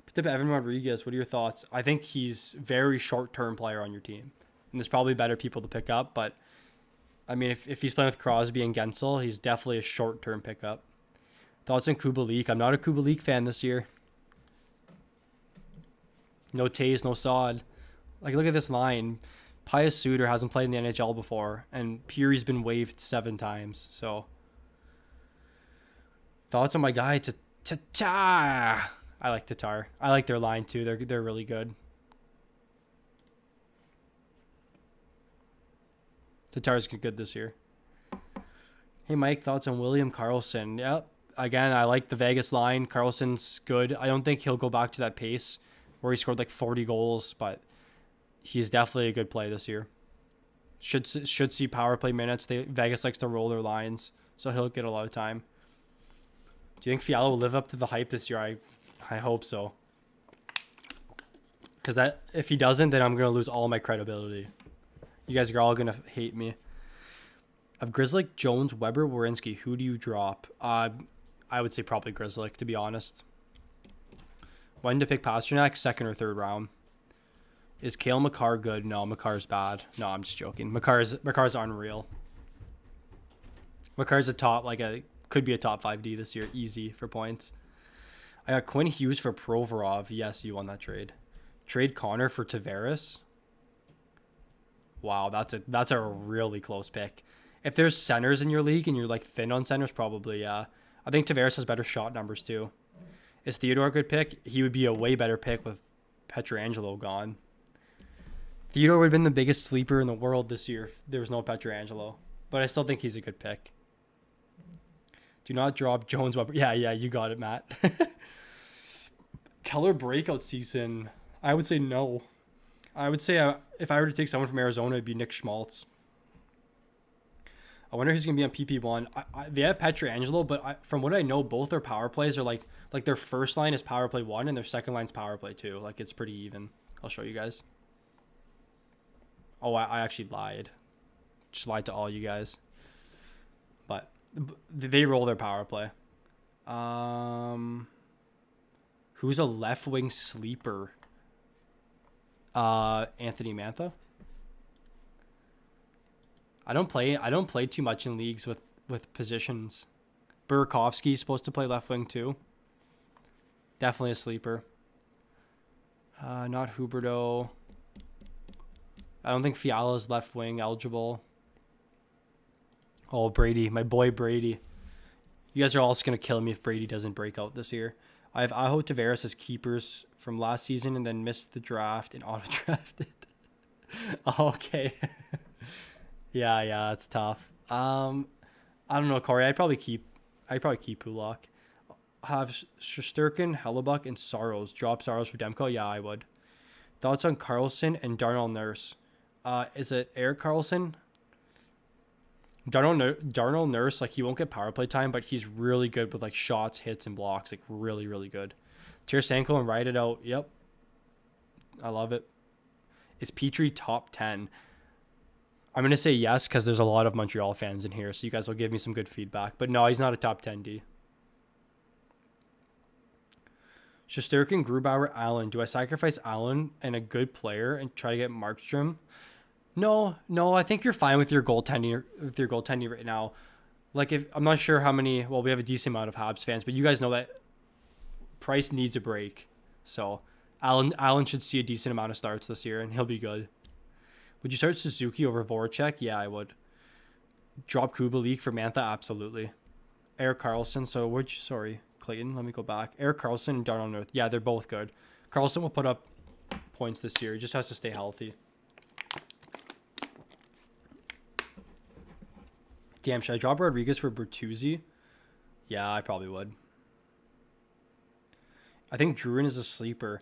Picked up Evan Rodriguez. What are your thoughts? I think he's very short-term player on your team. And there's probably better people to pick up, but I mean, if he's playing with Crosby and Gensel, he's definitely a short-term pickup. Thoughts on Kubalik? I'm not a Kubalik fan this year. No Taze, no Sod. Like, look at this line. Pius Suter hasn't played in the NHL before, and Peary's been waived 7 times. So, thoughts on my guy, Tatar? I like Tatar. I like their line, too. They're really good. Tatar's good this year. Hey, Mike, thoughts on William Karlsson? Yep. Again, I like the Vegas line. Karlsson's good. I don't think he'll go back to that pace where he scored like 40 goals, but he's definitely a good play this year. Should see power play minutes. Vegas likes to roll their lines, so he'll get a lot of time. Do you think Fiala will live up to the hype this year? I hope so. Because if he doesn't, then I'm going to lose all my credibility. You guys are all going to hate me. Of Grzelcyk, Jones, Weber, Werenski, who do you drop? I would say probably Grzelcyk, to be honest. When to pick Pasternak, 2nd or 3rd round. Is Cale Makar good? No, Makar's bad. No, I'm just joking. Makar's unreal. Makar's could be a top 5D this year, easy for points. I got Quinn Hughes for Provorov. Yes, you won that trade. Trade Connor for Tavares. Wow, that's a really close pick. If there's centers in your league and you're like thin on centers, probably, yeah. I think Tavares has better shot numbers too. Is Theodore a good pick? He would be a way better pick with Pietrangelo gone. Theodore would have been the biggest sleeper in the world this year if there was no Pietrangelo. But I still think he's a good pick. Do not drop Jones Weber. Yeah, you got it, Matt. Keller breakout season. I would say no. I would say if I were to take someone from Arizona, it'd be Nick Schmaltz. I wonder who's going to be on PP1. They have Pietrangelo, but from what I know, both their power plays are like their first line is power play 1 and their second line's power play 2. Like it's pretty even. I'll show you guys. Oh, I actually lied. Just lied to all you guys. But they roll their power play. Who's a left wing sleeper? Anthony Mantha. I don't play too much in leagues with positions. Burakovsky's supposed to play left wing too. Definitely a sleeper. Not Huberto. I don't think Fiala's left wing eligible. Oh, Brady, my boy Brady. You guys are all just gonna kill me if Brady doesn't break out this year. I have Aho Tavares as keepers from last season and then missed the draft and auto drafted. Okay. Yeah, it's tough. I don't know, Corey. I'd probably keep Pulak. Have Shesterkin, Hellebuck, and Saros. Drop Saros for Demko? Yeah, I would. Thoughts on Carlson and Darnell Nurse? Is it Eric Carlson? Darnell Nurse, like he won't get power play time, but he's really good with like shots, hits, and blocks. Like really, really good. Tarasenko and ride it out. Yep, I love it. Is Petrie top 10? I'm gonna say yes because there's a lot of Montreal fans in here, so you guys will give me some good feedback. But no, he's not a top 10 D. Shesterkin, Grubauer, Allen. Do I sacrifice Allen and a good player and try to get Markstrom? No. I think you're fine with your goaltending right now. Like if I'm not sure how many. Well, we have a decent amount of Habs fans, but you guys know that Price needs a break. So Allen should see a decent amount of starts this year, and he'll be good. Would you start Suzuki over Voracek? Yeah, I would. Drop Kubalik for Mantha? Absolutely. Eric Carlson. Sorry, Clayton. Let me go back. Eric Carlson and Darnell North. Yeah, they're both good. Carlson will put up points this year. He just has to stay healthy. Damn, should I drop Rodriguez for Bertuzzi? Yeah, I probably would. I think Druin is a sleeper.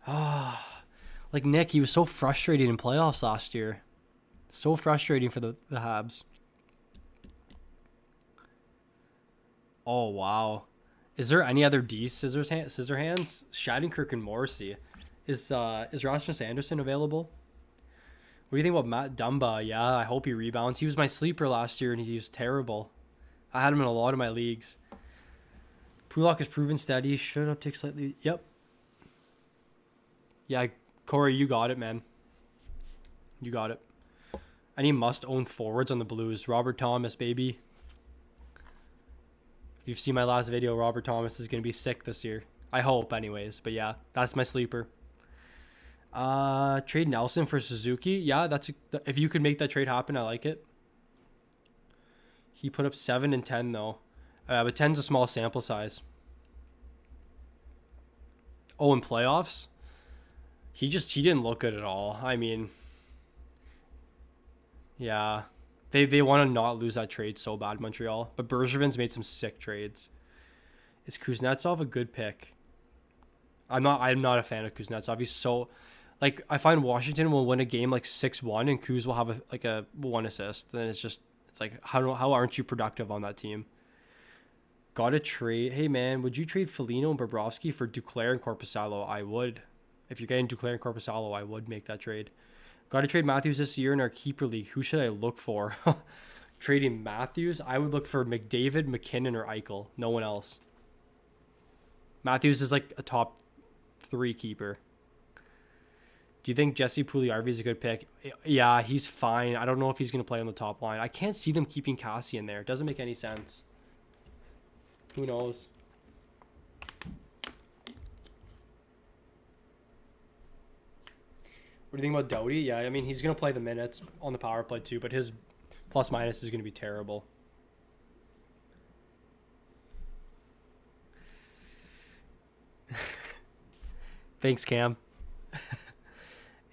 Like Nick, he was so frustrating in playoffs last year. So frustrating for the Habs. Oh, wow. Is there any other D scissor hands? Shattenkirk and Morrissey. Is Rasmus Anderson available? What do you think about Matt Dumba? Yeah, I hope he rebounds. He was my sleeper last year, and he was terrible. I had him in a lot of my leagues. Pulak has proven steady. Should uptick slightly. Yep. Yeah, Corey, you got it, man. You got it. Any must-own forwards on the Blues? Robert Thomas, baby. If you've seen my last video, Robert Thomas is going to be sick this year. I hope, anyways. But yeah, that's my sleeper. Trade Nelson for Suzuki. Yeah, if you could make that trade happen, I like it. He put up 7 and 10 though. But 10's a small sample size. Oh, in playoffs? He didn't look good at all. I mean, yeah. They want to not lose that trade so bad, Montreal. But Bergevin's made some sick trades. Is Kuznetsov a good pick? I'm not a fan of Kuznetsov. He's so, like, I find Washington will win a game like 6-1 and Kuz will have a 1 assist. Then it's like how aren't you productive on that team? Got to trade. Hey man, would you trade Foligno and Bobrovsky for Duclair and Korpisalo? I would. If you're getting Duclair and Korpisalo, I would make that trade. Got to trade Matthews this year in our keeper league. Who should I look for? Trading Matthews, I would look for McDavid, McKinnon, or Eichel. No one else. Matthews is like a top 3 keeper. Do you think Jesse Puljujarvi is a good pick? Yeah, he's fine. I don't know if he's going to play on the top line. I can't see them keeping Cassie in there. It doesn't make any sense. Who knows? What do you think about Doughty? Yeah, I mean, he's going to play the minutes on the power play too, but his plus minus is going to be terrible. Thanks, Cam.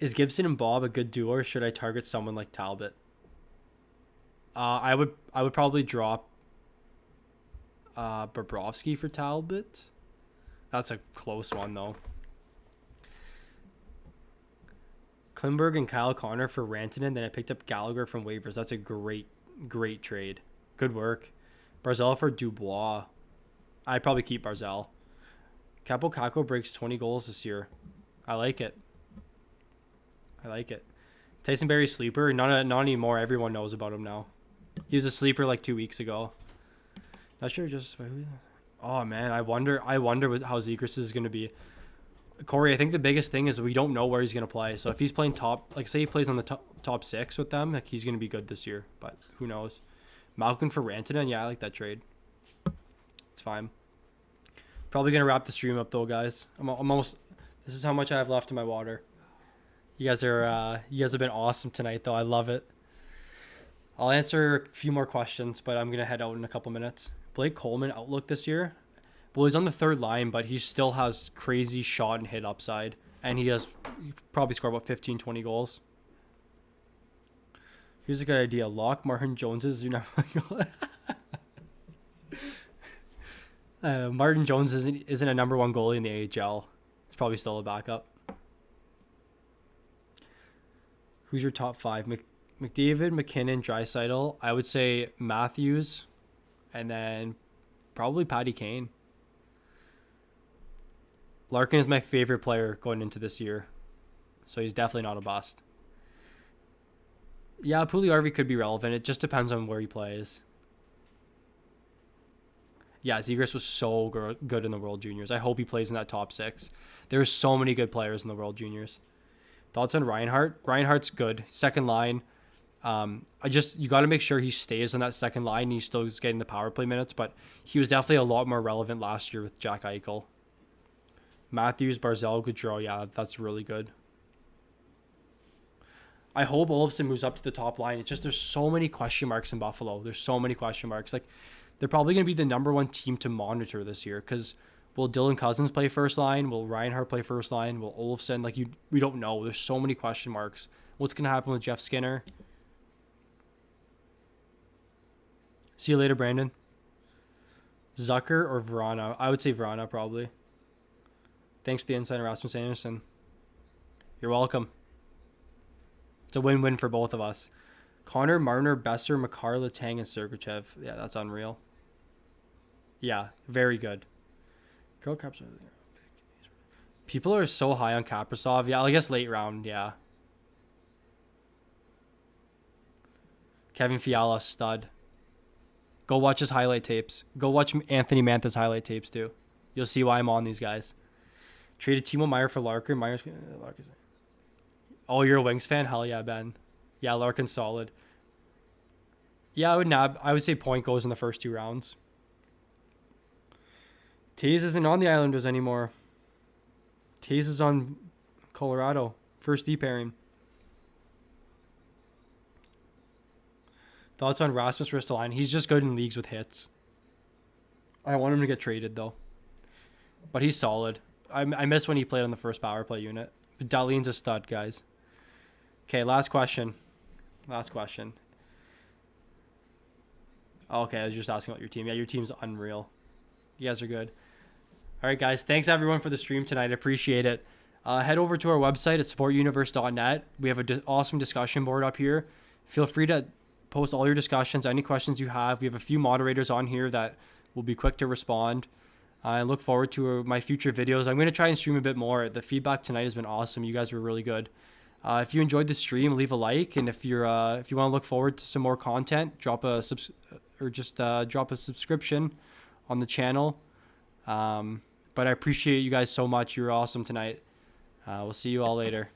Is Gibson and Bob a good duo, or should I target someone like Talbot? I would probably drop Bobrovsky for Talbot. That's a close one though. Klimberg and Kyle Connor for Rantanen. Then I picked up Gallagher from waivers. That's a great trade. Good work. Barzell for Dubois. I'd probably keep Barzell. Capo Caco breaks 20 goals this year. I like it. Tyson Berry sleeper. Not anymore. Everyone knows about him now. He was a sleeper like 2 weeks ago. Not sure just. Oh man, I wonder how Zegras is going to be. Corey, I think the biggest thing is we don't know where he's going to play. So if he's playing top, like say he plays on the top 6 with them, like he's going to be good this year. But who knows? Malkin for Rantanen. Yeah, I like that trade. It's fine. Probably going to wrap the stream up though, guys. I'm almost. This is how much I have left in my water. You guys have been awesome tonight though. I love it. I'll answer a few more questions, but I'm going to head out in a couple minutes. Blake Coleman outlook this year. Well, he's on the third line, but he still has crazy shot and hit upside. And he probably score about 15, 20 goals. Here's a good idea. Lock Martin Jones is your number one goalie. Martin Jones isn't a number one goalie in the AHL. He's probably still a backup. Who's your top five? McDavid, McKinnon, Draisaitl. I would say Matthews, and then probably Patty Kane. Larkin is my favorite player going into this year, so he's definitely not a bust. Yeah, Puljujärvi could be relevant. It just depends on where he plays. Yeah, Zegras was so good in the World Juniors. I hope he plays in that top 6. There's so many good players in the World Juniors. Thoughts on Reinhart? Reinhart's good. Second line. You got to make sure he stays on that second line. He's still getting the power play minutes, but he was definitely a lot more relevant last year with Jack Eichel. Matthews, Barzal, Gaudreau. Yeah, that's really good. I hope Olofsson moves up to the top line. It's just there's so many question marks in Buffalo. There's so many question marks. Like, they're probably going to be the number one team to monitor this year because will Dylan Cousins play first line? Will Reinhart play first line? Will Olofsson? We don't know. There's so many question marks. What's going to happen with Jeff Skinner? See you later, Brandon. Zucker or Vrana? I would say Vrana probably. Thanks to the insider, Rasmus Anderson. You're welcome. It's a win-win for both of us. Connor, Marner, Besser, Makar, Letang, and Sergachev. Yeah, that's unreal. Yeah, very good. Girl Caps. People are so high on Kaprizov. Yeah, I guess late round, yeah. Kevin Fiala, stud. Go watch his highlight tapes. Go watch Anthony Mantha's highlight tapes too. You'll see why I'm on these guys. Traded Timo Meier for Larkin. Larkin. Oh, you're a Wings fan? Hell yeah, Ben. Yeah, Larkin's solid. Yeah, I would say Point goes in the first 2 rounds. Taze isn't on the Islanders anymore. Taze is on Colorado. First D pairing. Thoughts on Rasmus Ristolainen? He's just good in leagues with hits. I want him to get traded, though. But he's solid. I miss when he played on the first power play unit. But Dahlin's a stud, guys. Okay, last question. Okay, I was just asking about your team. Yeah, your team's unreal. You guys are good. All right, guys. Thanks, everyone, for the stream tonight. I appreciate it. Head over to our website at sportuniverse.net. We have an awesome discussion board up here. Feel free to post all your discussions, any questions you have. We have a few moderators on here that will be quick to respond. I look forward to my future videos. I'm going to try and stream a bit more. The feedback tonight has been awesome. You guys were really good. If you enjoyed the stream, leave a like, and if you want to look forward to some more content, drop a subscription on the channel. But I appreciate you guys so much. You're awesome tonight. We'll see you all later.